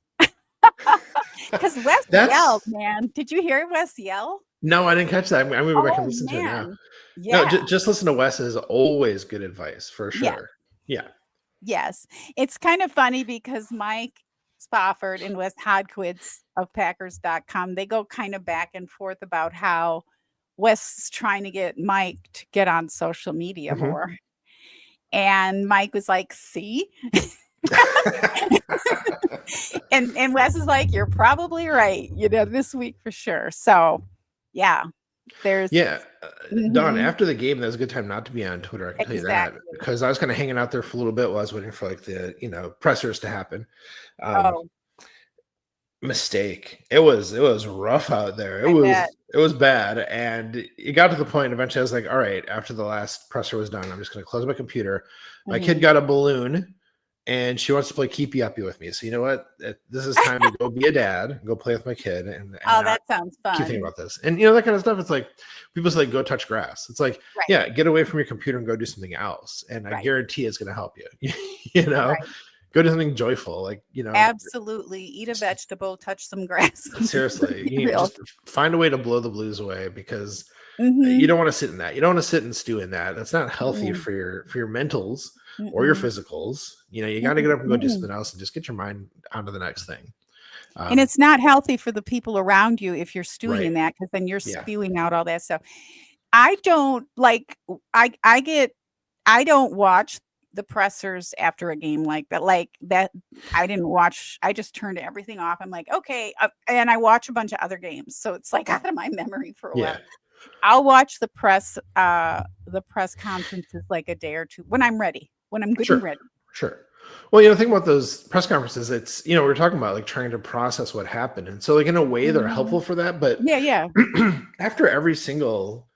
[SPEAKER 1] Because Wes yelled, man. Did you hear Wes yell?
[SPEAKER 2] No, I didn't catch that. I'm going to go back and listen to it now. No, just listen to Wes is always good advice, for sure.
[SPEAKER 1] Yes. It's kind of funny because Mike Spofford and Wes Hodkiewicz of Packers.com, they go kind of back and forth about how Wes is trying to get Mike to get on social media more. And Mike was like, see? And Wes is like, you're probably right, this week for sure. So yeah, there's
[SPEAKER 2] Yeah, Don,
[SPEAKER 1] mhm,
[SPEAKER 2] after the game, that was a good time not to be on Twitter. I can tell you that
[SPEAKER 1] exactly.
[SPEAKER 2] because I was kind of hanging out there for a little bit while I was waiting for like the pressers to happen. Um,
[SPEAKER 1] Oh,
[SPEAKER 2] Mistake. It was rough out there. It
[SPEAKER 1] I bet.
[SPEAKER 2] was it was bad, and it got to the point. Eventually, I was like, all right. After the last presser was done, I'm just going to close my computer. My kid
[SPEAKER 1] Mhm.
[SPEAKER 2] got a balloon, and she wants to play keepy uppy with me. So you know what? This is time to go be a dad, go play with my kid, and
[SPEAKER 1] Oh,
[SPEAKER 2] not
[SPEAKER 1] that sounds
[SPEAKER 2] keep thinking
[SPEAKER 1] fun.
[SPEAKER 2] about this. And that kind of stuff. It's like people say, go touch grass. It's like,
[SPEAKER 1] Right,
[SPEAKER 2] yeah, get away from your computer and go do something else. And I
[SPEAKER 1] right,
[SPEAKER 2] guarantee it's going to help you. you know,
[SPEAKER 1] right.
[SPEAKER 2] go do something joyful, like
[SPEAKER 1] Absolutely. Eat a vegetable, touch some grass.
[SPEAKER 2] seriously,
[SPEAKER 1] Be real.
[SPEAKER 2] just find a way to blow the blues away because you
[SPEAKER 1] Mhm.
[SPEAKER 2] don't want to sit in that. You don't want to sit and stew in that. That's not healthy
[SPEAKER 1] Mm-mm.
[SPEAKER 2] for your mentals or your
[SPEAKER 1] Mm-mm.
[SPEAKER 2] physicals. You got to get up and go do
[SPEAKER 1] Mm-mm.
[SPEAKER 2] something else and just get your mind onto the next thing.
[SPEAKER 1] And
[SPEAKER 2] Um,
[SPEAKER 1] it's not healthy for the people around you if you're stewing
[SPEAKER 2] right.
[SPEAKER 1] in that, because then you're
[SPEAKER 2] Yeah.
[SPEAKER 1] spewing out all that stuff. I don't like I get I don't watch the pressers after a game like that. I didn't watch. I just turned everything off. I'm like, okay, and I watch a bunch of other games, so it's like out of my memory for a
[SPEAKER 2] Yeah.
[SPEAKER 1] while. I'll watch the press conferences like a day or two when I'm ready, when I'm good and
[SPEAKER 2] Sure.
[SPEAKER 1] ready.
[SPEAKER 2] Sure. Well, think about those press conferences. It's, we are talking about like trying to process what happened. And so, like, in a way, they're helpful
[SPEAKER 1] Mhm.
[SPEAKER 2] for that. But
[SPEAKER 1] Yeah, yeah.
[SPEAKER 2] after every single,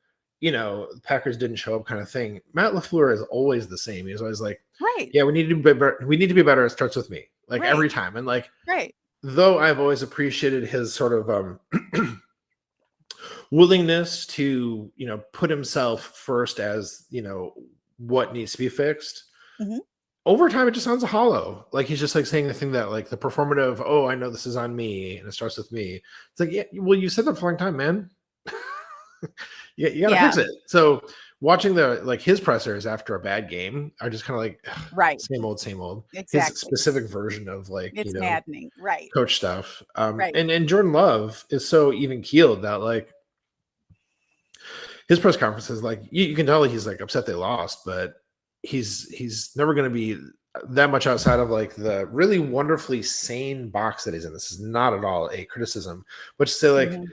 [SPEAKER 2] Packers didn't show up kind of thing, Matt LaFleur is always the same. He's always like,
[SPEAKER 1] Right,
[SPEAKER 2] yeah, we need to be better. We need to be better. It starts with me, like
[SPEAKER 1] right,
[SPEAKER 2] every time. And like,
[SPEAKER 1] right.
[SPEAKER 2] though I've always appreciated his sort of willingness to, put himself first as, what needs to be fixed
[SPEAKER 1] Mhm.
[SPEAKER 2] over time. It just sounds hollow. Like he's just like saying the thing that like the performative, oh, I know this is on me and it starts with me. It's like, yeah, well, you said that for a long time, man. Yeah, you got to
[SPEAKER 1] Yeah,
[SPEAKER 2] fix it. So watching his pressers after a bad game are just kind of like
[SPEAKER 1] right.
[SPEAKER 2] same old, same old. His
[SPEAKER 1] Exactly.
[SPEAKER 2] specific version of
[SPEAKER 1] It's maddening. Right,
[SPEAKER 2] coach stuff.
[SPEAKER 1] right.
[SPEAKER 2] And Jordan Love is so even keeled that like his press conferences, like you can tell he's like upset they lost, but he's never going to be that much outside of like the really wonderfully sane box that he's in. This is not at all a criticism, but to say like
[SPEAKER 1] Mhm.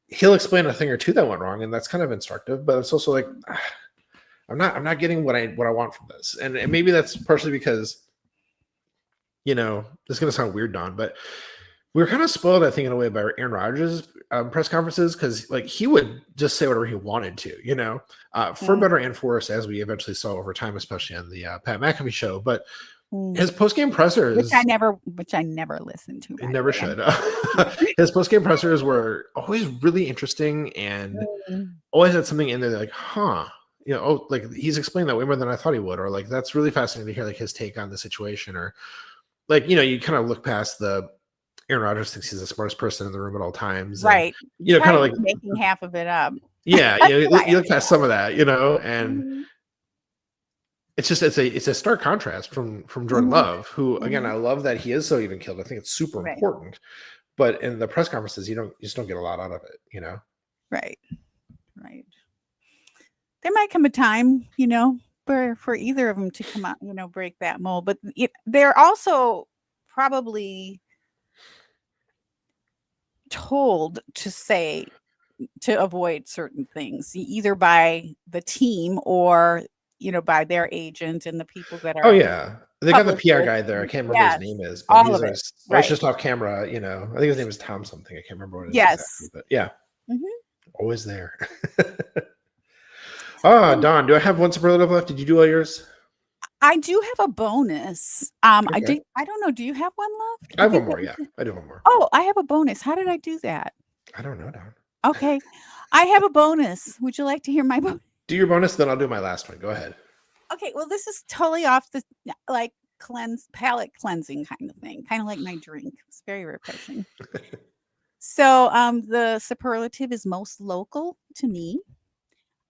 [SPEAKER 2] he'll explain a thing or two that went wrong, and that's kind of instructive. But it's also like I'm not getting what I want from this, and maybe that's partially because this is going to sound weird, Don, but we were kind of spoiled, I think, in a way by Aaron Rodgers' press conferences because, like, he would just say whatever he wanted to, for
[SPEAKER 1] Mm,
[SPEAKER 2] better and for worse, as we eventually saw over time, especially on the Pat McAfee show. But
[SPEAKER 1] mm.
[SPEAKER 2] his post-game pressers,
[SPEAKER 1] Which I never listened to,
[SPEAKER 2] it
[SPEAKER 1] by the
[SPEAKER 2] never
[SPEAKER 1] way. I'm
[SPEAKER 2] should. His post-game pressers were always really interesting and
[SPEAKER 1] Mm.
[SPEAKER 2] always had something in there that, like, huh. Like he's explained that way more than I thought he would, or like that's really fascinating to hear like his take on the situation, or like you kind of look past the Aaron Rodgers thinks he's the smartest person in the room at all times, and
[SPEAKER 1] Right.
[SPEAKER 2] kind of
[SPEAKER 1] Probably
[SPEAKER 2] like
[SPEAKER 1] making half of it up.
[SPEAKER 2] yeah,
[SPEAKER 1] I
[SPEAKER 2] you look past some of that, and
[SPEAKER 1] Mhm,
[SPEAKER 2] it's just it's a stark contrast from Jordan
[SPEAKER 1] mhm,
[SPEAKER 2] Love, who again I
[SPEAKER 1] mhm.
[SPEAKER 2] love that he is so even killed. I think it's super
[SPEAKER 1] Right,
[SPEAKER 2] important, but in the press conferences you just don't get a lot out of it.
[SPEAKER 1] right, right. There might come a time, for either of them to come out, break that mold, but they're also probably told to avoid certain things, either by the team or, by their agent and the people that
[SPEAKER 2] Oh
[SPEAKER 1] are
[SPEAKER 2] yeah, they got the PR
[SPEAKER 1] publicists
[SPEAKER 2] guy there. I
[SPEAKER 1] and
[SPEAKER 2] can't remember his
[SPEAKER 1] yes,
[SPEAKER 2] name is, but
[SPEAKER 1] all
[SPEAKER 2] he's
[SPEAKER 1] of it.
[SPEAKER 2] always
[SPEAKER 1] Right.
[SPEAKER 2] just off camera. I think his name is Tom something. I can't remember what it is exactly,
[SPEAKER 1] Yes.
[SPEAKER 2] but yeah,
[SPEAKER 1] Mhm.
[SPEAKER 2] always there.
[SPEAKER 1] Um,
[SPEAKER 2] Don, do I have one superlative left? Did you do all yours?
[SPEAKER 1] I do have a bonus.
[SPEAKER 2] Okay.
[SPEAKER 1] I don't know, do you have one left?
[SPEAKER 2] I
[SPEAKER 1] I
[SPEAKER 2] have one
[SPEAKER 1] think that
[SPEAKER 2] more.
[SPEAKER 1] was
[SPEAKER 2] Yeah,
[SPEAKER 1] it.
[SPEAKER 2] I do one more.
[SPEAKER 1] Oh, I have a bonus. How did I do that?
[SPEAKER 2] I don't know, Don.
[SPEAKER 1] Okay. I have a bonus. Would you like to hear my bonus?
[SPEAKER 2] Do your bonus, then I'll do my last one. Go ahead.
[SPEAKER 1] Okay, well, this is totally off the like palate cleansing kind of thing, kind of like my drink. It's very refreshing. So, the superlative is most local to me.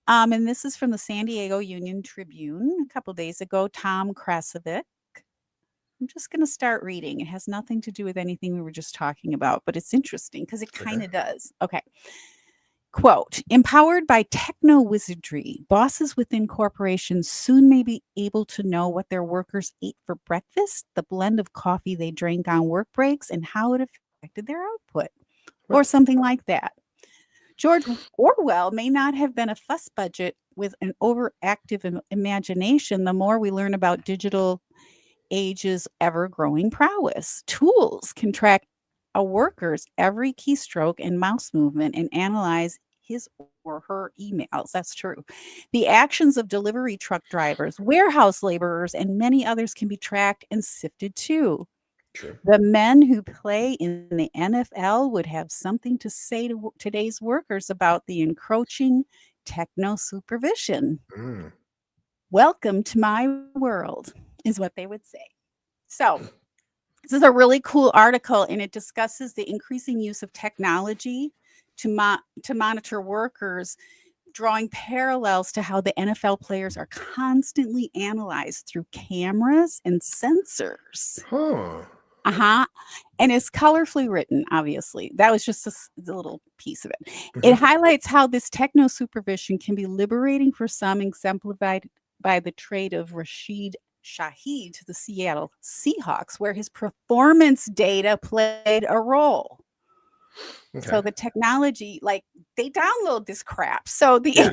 [SPEAKER 1] And this is from the San Diego Union Tribune a couple days ago. Tom Krasovic. I'm just going to start reading. It has nothing to do with anything we were just talking about, but it's interesting because it
[SPEAKER 2] Okay.
[SPEAKER 1] kind of does. Okay. Quote, empowered by techno wizardry, bosses within corporations soon may be able to know what their workers ate for breakfast, the blend of coffee they drank on work breaks, and how it affected their output, or
[SPEAKER 2] What?
[SPEAKER 1] something like that. George Orwell may not have been a fuss budget with an overactive imagination. The more we learn about digital age's ever growing prowess, tools can track a worker's every keystroke and mouse movement and analyze his or her emails. That's true. The actions of delivery truck drivers, warehouse laborers, and many others can be tracked and sifted too.
[SPEAKER 2] True.
[SPEAKER 1] The men who play in the NFL would have something to say to today's workers about the encroaching techno supervision.
[SPEAKER 2] Mm.
[SPEAKER 1] Welcome to my world, is what they would say. So, this is a really cool article, and it discusses the increasing use of technology to monitor workers, drawing parallels to how the NFL players are constantly analyzed through cameras and sensors.
[SPEAKER 2] Huh.
[SPEAKER 1] Uh-huh. And it's colorfully written, obviously. That was just a little piece of it. It
[SPEAKER 2] Mhm.
[SPEAKER 1] highlights how this techno supervision can be liberating for some, exemplified by the trade of Rashid Shaheed to the Seattle Seahawks, where his performance data played a role. So
[SPEAKER 2] Okay.
[SPEAKER 1] the technology, like they download this crap. So the
[SPEAKER 2] Yeah.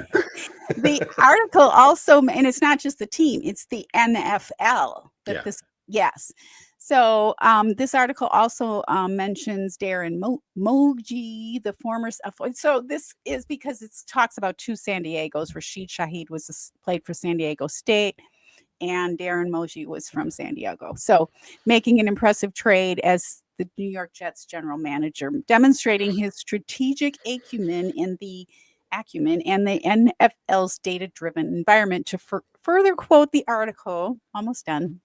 [SPEAKER 1] the article also, and it's not just the team, it's the NFL that
[SPEAKER 2] Yeah.
[SPEAKER 1] this, yes. So this article also mentions Darren Moji, the former. So this is because it talks about two San Diegos. Rashid Shaheed played for San Diego State, and Darren Moji was from San Diego. So making an impressive trade as the New York Jets general manager, demonstrating his strategic acumen and the NFL's data-driven environment. To further quote the article, almost done.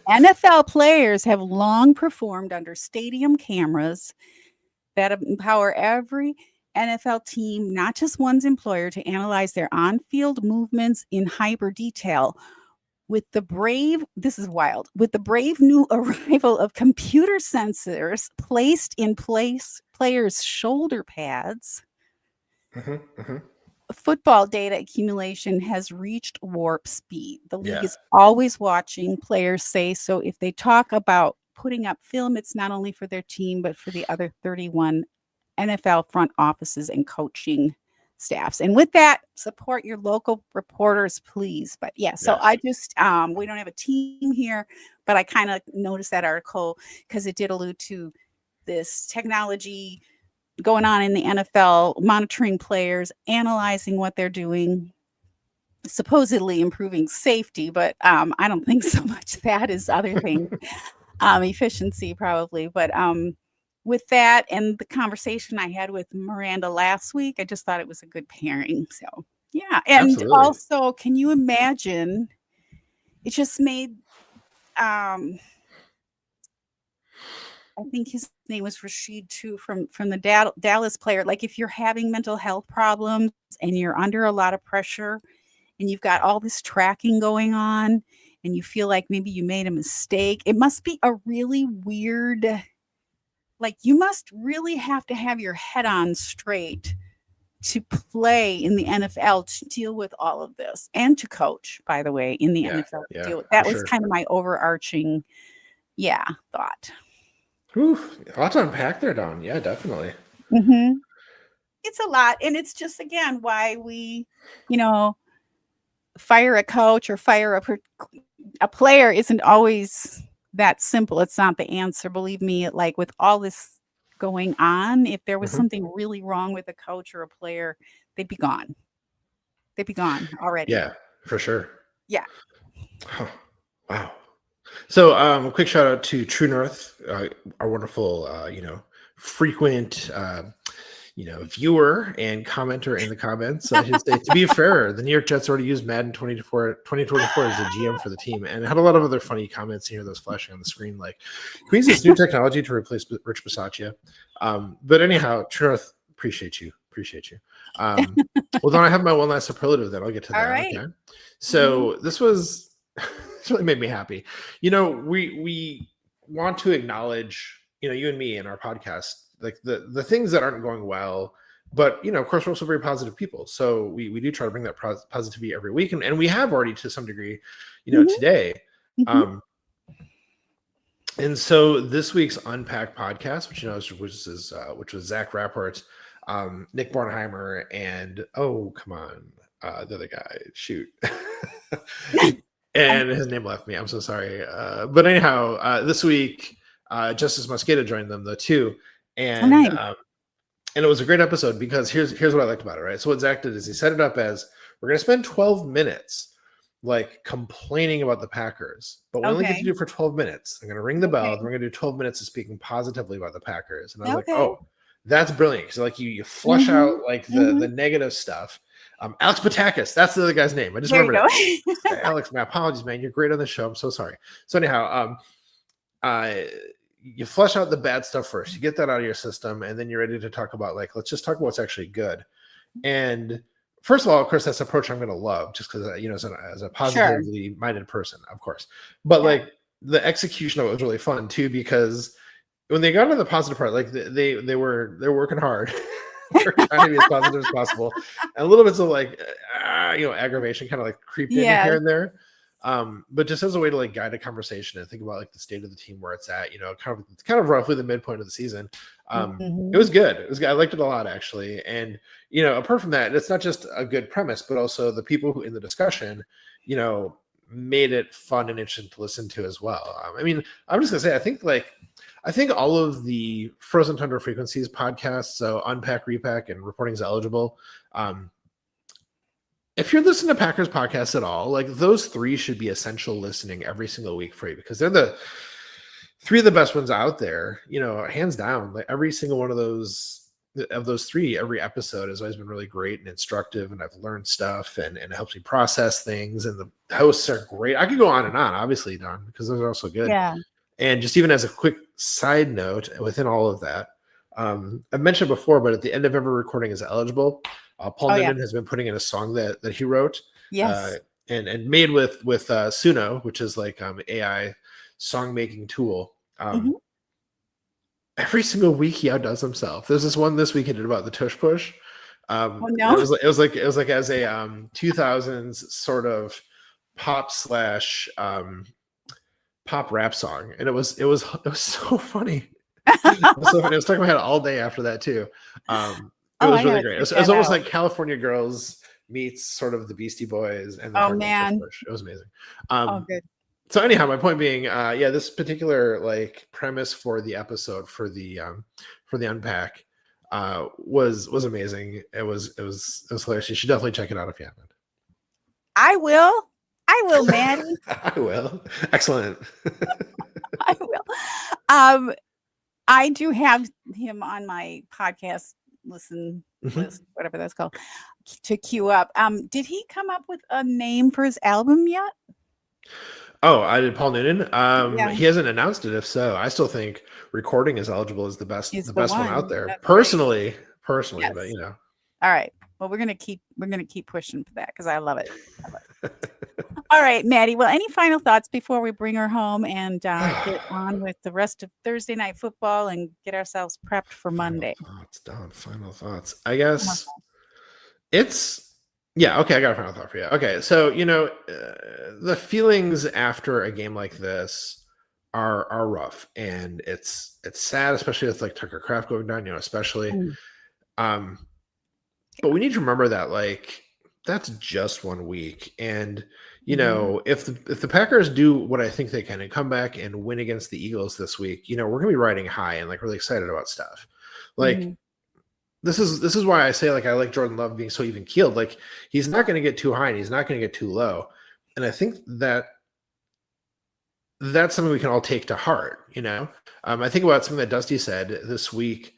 [SPEAKER 1] NFL players have long performed under stadium cameras that empower every NFL team, not just one's employer, to analyze their on-field movements in hyper detail. With the brave, this is wild, with the brave new arrival of computer sensors placed in players' shoulder pads, football data accumulation has reached warp speed. The league
[SPEAKER 2] Yeah.
[SPEAKER 1] is always watching, players say. So if they talk about putting up film, it's not only for their team, but for the other 31 NFL front offices and coaching staffs. And with that, support your local reporters, please. But yeah, so
[SPEAKER 2] Yeah.
[SPEAKER 1] I just, we don't have a team here, but I kind of noticed that article because it did allude to this technology going on in the NFL, monitoring players, analyzing what they're doing, supposedly improving safety, but I don't think so much that is other things, efficiency probably. But with that and the conversation I had with Miranda last week, I just thought it was a good pairing. So yeah, and
[SPEAKER 2] Absolutely.
[SPEAKER 1] also, can you imagine? It just made I think his name was Rashid too, from the Dallas player. Like if you're having mental health problems and you're under a lot of pressure and you've got all this tracking going on and you feel like maybe you made a mistake, it must be a really weird, like you must really have to have your head on straight to play in the NFL, to deal with all of this, and to coach, by the way, in the
[SPEAKER 2] Yeah.
[SPEAKER 1] NFL. To
[SPEAKER 2] Yeah.
[SPEAKER 1] deal with
[SPEAKER 2] For
[SPEAKER 1] that was
[SPEAKER 2] sure.
[SPEAKER 1] kind of my overarching, thought.
[SPEAKER 2] Oof. A lot to unpack there, Don. Yeah, definitely.
[SPEAKER 1] Mm-hmm. It's a lot, and it's just again why we, fire a coach or fire a player isn't always that simple. It's not the answer. Believe me, like with all this going on, if there was
[SPEAKER 2] Mhm.
[SPEAKER 1] something really wrong with a coach or a player, they'd be gone. They'd be gone already.
[SPEAKER 2] Yeah, for sure.
[SPEAKER 1] Yeah.
[SPEAKER 2] Huh. Wow. So, quick shout out to True North, our wonderful, frequent, viewer and commenter in the comments. I should say, to be fair, the New York Jets already used Madden 2024 as the GM for the team, and had a lot of other funny comments here that was flashing on the screen, like, "Can we use this new technology to replace Rich Bisaccia?" But anyhow, True North, appreciate you. Well, then I have my one last superlative. Then I'll get to
[SPEAKER 1] All
[SPEAKER 2] that.
[SPEAKER 1] right.
[SPEAKER 2] Okay. So this was. It's really made me happy. We want to acknowledge, you and me in our podcast, like the things that aren't going well, But, of course, we're also very positive people. So we do try to bring that positivity every week. And we have already to some degree, today.
[SPEAKER 1] Mhm.
[SPEAKER 2] And so this week's Unpack podcast, which was Zach Rapport, Nick Bornheimer, and come on, the other guy, shoot, and his name left me. I'm so sorry. But anyhow, this week, Justice Mosqueda joined them though too, and
[SPEAKER 1] Nice.
[SPEAKER 2] and it was a great episode because here's what I liked about it. Right, so what Zach did is he set it up as we're going to spend 12 minutes like complaining about the Packers, but we only get to do it for 12 minutes. I'm going to ring the bell. And we're going to do 12 minutes of speaking positively about the Packers. And I was like, oh, that's brilliant. So like you flush out like the negative stuff. Alex Patakis, that's the other guy's name. I just remembered it. Alex, my apologies, man. You're great on the show. I'm so sorry. So anyhow, you flush out the bad stuff first. You get that out of your system, and then you're ready to talk about like, let's just talk about what's actually good. And first of all, of course, that's an approach I'm going to love just because, as a positively minded person, of course. But like the execution of it was really fun too, because when they got into the positive part, like they're working hard. They're trying to be as positive as possible. And a little bit of like, aggravation kind of like creeped in here and there. But just as a way to like guide a conversation and think about like the state of the team where it's at, kind of roughly the midpoint of the season. It was good. It was good. I liked it a lot actually. And, apart from that, it's not just a good premise, but also the people who in the discussion, made it fun and interesting to listen to as well. I mean, I'm just gonna say, I think all of the Frozen Tundra Frequencies podcasts, so Unpack, Repack, and Reporting is Eligible, if you're listening to Packers podcasts at all, like those three should be essential listening every single week for you because they're the three of the best ones out there, hands down. Like every single one of those three, every episode has always been really great and instructive, and I've learned stuff and it helps me process things. And the hosts are great. I could go on and on, obviously, Don, because those are also good.
[SPEAKER 1] Yeah.
[SPEAKER 2] And just even as a quick side note within all of that, I've mentioned before, but at the end of every recording is eligible. Paul Noonan has been putting in a song that he wrote, and made with Suno, which is like AI song making tool. Every single week he outdoes himself. There's this one this week he did about the tush push. It was like as a 2000s sort of pop / pop rap song, and it was so funny. It was so funny. I was stuck in my head all day after that too. It was really great. It was almost like California Girls meets sort of the Beastie Boys and the Push. It was amazing.
[SPEAKER 1] Good.
[SPEAKER 2] So anyhow, my point being, this particular like premise for the episode for the Unpack was amazing. It was hilarious. You should definitely check it out if you haven't.
[SPEAKER 1] I will, Maddie.
[SPEAKER 2] I will. Excellent.
[SPEAKER 1] I will. I do have him on my podcast listen list, whatever that's called, to queue up. Did he come up with a name for his album yet?
[SPEAKER 2] Oh, I did. Paul Noonan. He hasn't announced it. If so, I still think Recording is Eligible is the best one out there. That's personally, yes. But
[SPEAKER 1] All right. Well, we're gonna keep pushing for that because I love it. All right, Maddie. Well, any final thoughts before we bring her home and get on with the rest of Thursday night football and get ourselves prepped for Monday?
[SPEAKER 2] Final thoughts. I guess it's. Yeah, okay, I got a final thought for you. Okay, so, the feelings after a game like this are rough, and it's sad, especially with, like, Tucker Kraft going down, especially. But we need to remember that, like, that's just 1 week, and, if the Packers do what I think they can and come back and win against the Eagles this week, we're going to be riding high and, like, really excited about stuff. Like, this is why I say, like, I like Jordan Love being so even keeled. Like, he's not going to get too high and he's not going to get too low. And I think that that's something we can all take to heart. I think about something that Dusty said this week.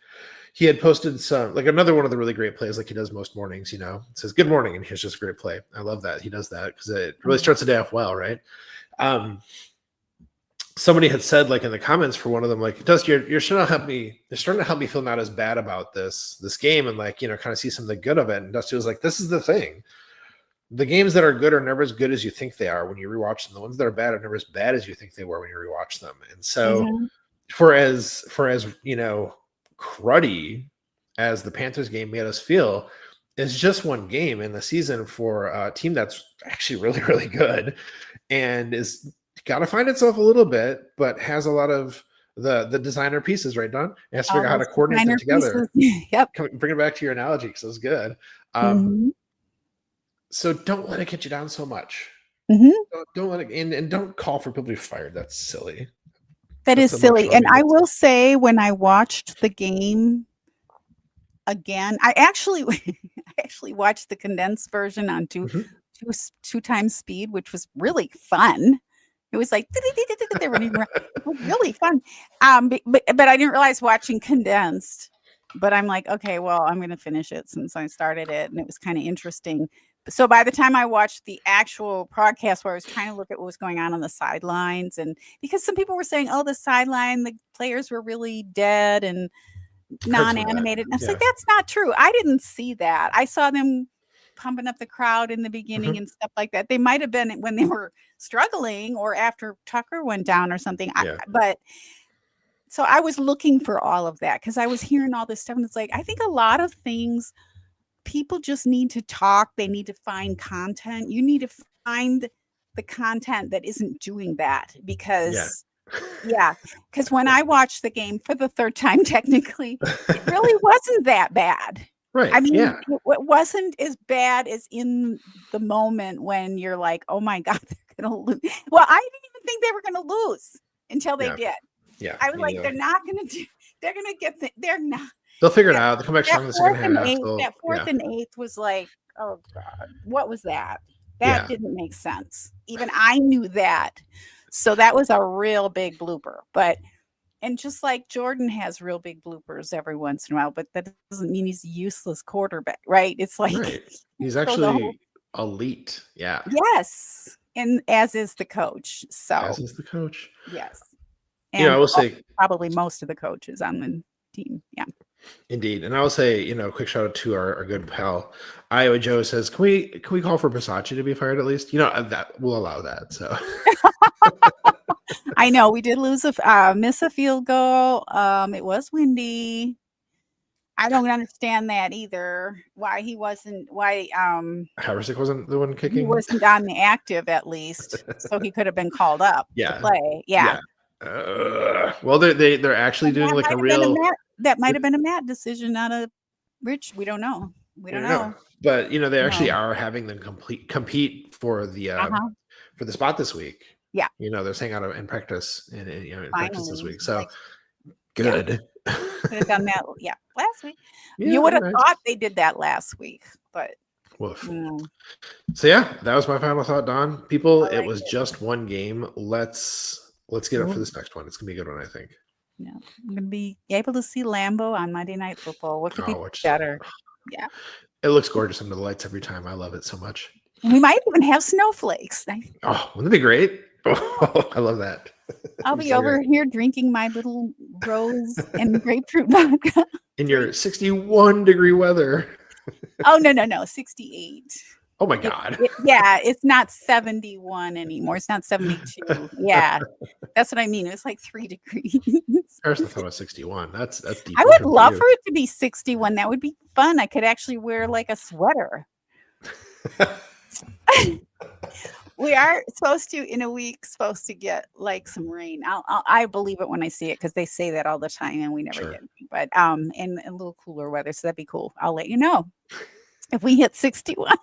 [SPEAKER 2] He had posted some, like, another one of the really great plays, like he does most mornings, it says good morning. And here's just a great play. I love that. He does that because it really starts the day off well. Right. Somebody had said, like, in the comments for one of them, like, Dusty, you're starting to help me feel not as bad about this game and, like, kind of see some of the good of it. And Dusty was like, this is the thing. The games that are good are never as good as you think they are when you rewatch them. The ones that are bad are never as bad as you think they were when you rewatch them. And so for as cruddy as the Panthers game made us feel, is just one game in the season for a team that's actually really, really good and is got to find itself a little bit, but has a lot of the designer pieces, right, Don? It has to figure out how to coordinate them together.
[SPEAKER 1] Yep.
[SPEAKER 2] Bring it back to your analogy because it was good. So don't let it get you down so much. Don't let it, and don't call for people to be fired. That's silly.
[SPEAKER 1] That's silly. And I will say, when I watched the game again, I actually watched the condensed version on two times speed, which was really fun. It was like they were running around. It was really fun. But I didn't realize watching condensed. But I'm like, okay, well, I'm going to finish it since I started it, and it was kind of interesting. So by the time I watched the actual broadcast, where I was trying to look at what was going on the sidelines, and because some people were saying, oh, the sideline, the players were really dead and non-animated. And I was like, that's not true. I didn't see that. I saw them pumping up the crowd in the beginning and stuff like that. They might have been when they were struggling or after Tucker went down or something. But so I was looking for all of that because I was hearing all this stuff. And it's like, I think a lot of things, people just need to talk. They need to find content. You need to find the content that isn't doing that because when I watched the game for the third time, technically, it really wasn't that bad.
[SPEAKER 2] Right.
[SPEAKER 1] I mean, it wasn't as bad as in the moment when you're like, oh my God, they're going to lose. Well, I didn't even think they were going to lose until they did.
[SPEAKER 2] Yeah.
[SPEAKER 1] I was like, they're not going to do, they're going to get, they're not.
[SPEAKER 2] They'll figure it out. They'll come back strong in the second half.
[SPEAKER 1] That fourth and eighth was like, oh God, what was that? That didn't make sense. Even I knew that. So that was a real big blooper. And just like Jordan has real big bloopers every once in a while, but that doesn't mean he's a useless quarterback, right? It's like
[SPEAKER 2] he's actually elite. Yeah.
[SPEAKER 1] Yes. And as is the coach. So
[SPEAKER 2] as is the coach.
[SPEAKER 1] Yes. And
[SPEAKER 2] I will say
[SPEAKER 1] probably most of the coaches on the team. Yeah.
[SPEAKER 2] Indeed. And I will say, quick shout out to our good pal Iowa Joe says, can we call for Versace to be fired at least? That we'll allow that. So
[SPEAKER 1] I know we did miss a field goal. It was windy. I don't understand that either. Why
[SPEAKER 2] Haversick wasn't the one kicking?
[SPEAKER 1] He wasn't on the active at least, so he could have been called up to play. Yeah.
[SPEAKER 2] Well, they're actually doing like a real.
[SPEAKER 1] That might have been a Matt decision, not a Rich. We don't know. We don't know.
[SPEAKER 2] But they actually are having them compete for the for the spot this week.
[SPEAKER 1] Yeah.
[SPEAKER 2] They're staying out in practice in practice this week. So good.
[SPEAKER 1] Could have done that. Yeah, last week. You would have thought they did that last week, but.
[SPEAKER 2] Woof. So that was my final thought, Don. People, it was just one game. Let's get up for this next one. It's gonna be a good one, I think.
[SPEAKER 1] Yeah, I'm gonna be able to see Lambeau on Monday Night Football. What could be better? Yeah,
[SPEAKER 2] it looks gorgeous under the lights every time. I love it so much.
[SPEAKER 1] We might even have snowflakes.
[SPEAKER 2] Oh, wouldn't that be great? Oh, I love that.
[SPEAKER 1] I'll be over here drinking my little rose and grapefruit vodka
[SPEAKER 2] in your 61-degree weather.
[SPEAKER 1] Oh no, 68.
[SPEAKER 2] Oh my God.
[SPEAKER 1] It's not 71 anymore. It's not 72. Yeah. That's what I mean. It was like 3 degrees.
[SPEAKER 2] First I thought it was 61. That's deep.
[SPEAKER 1] I would love for it to be 61. That would be fun. I could actually wear like a sweater. We are supposed to, in a week, get like some rain. I believe it when I see it because they say that all the time and we never get. But and a little cooler weather, so that'd be cool. I'll let you know if we hit 61.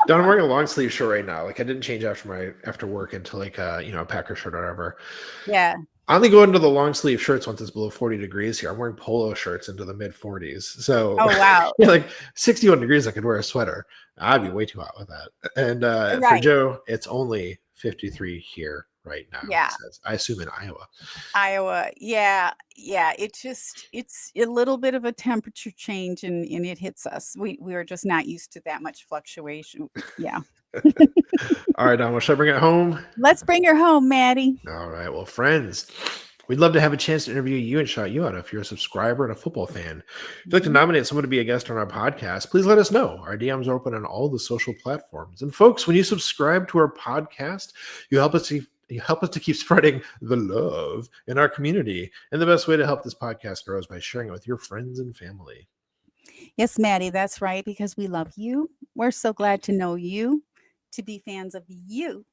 [SPEAKER 2] Don, I'm wearing a long sleeve shirt right now. Like I didn't change after work into like a Packer shirt or whatever.
[SPEAKER 1] Yeah.
[SPEAKER 2] I only go into the long sleeve shirts once it's below 40 degrees here. I'm wearing polo shirts into the mid 40s. So
[SPEAKER 1] wow.
[SPEAKER 2] Like 61 degrees, I could wear a sweater. I'd be way too hot with that. And for Joe, it's only 53 here right now.
[SPEAKER 1] Yeah.
[SPEAKER 2] I assume in Iowa.
[SPEAKER 1] Yeah. It's a little bit of a temperature change and it hits us. We are just not used to that much fluctuation. Yeah.
[SPEAKER 2] All right, Don, well, should I bring it home?
[SPEAKER 1] Let's bring her home, Maddie.
[SPEAKER 2] All right. Well, friends, we'd love to have a chance to interview you and shout you out if you're a subscriber and a football fan. If you'd like to nominate someone to be a guest on our podcast, please let us know. Our DMs are open on all the social platforms. And folks, when you subscribe to our podcast, you help us to keep spreading the love in our community. And the best way to help this podcast grow is by sharing it with your friends and family.
[SPEAKER 1] Yes, Maddie, that's right, because we love you. We're so glad to know you, to be fans of you,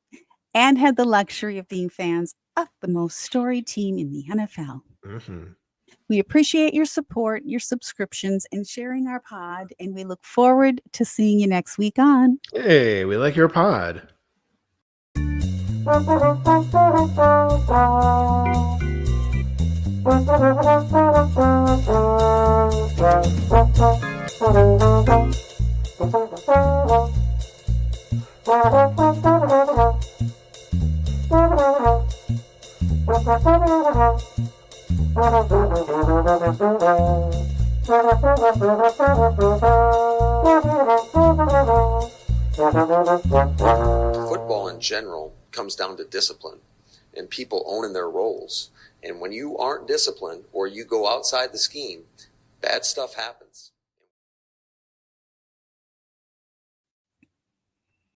[SPEAKER 1] and had the luxury of being fans of the most storied team in the NFL.
[SPEAKER 2] Mm-hmm.
[SPEAKER 1] We appreciate your support, your subscriptions, and sharing our pod, and we look forward to seeing you next week on.
[SPEAKER 2] Hey, we like your pod.
[SPEAKER 3] Football in general comes down to discipline and people owning their roles. And when you aren't disciplined or you go outside the scheme, bad stuff happens.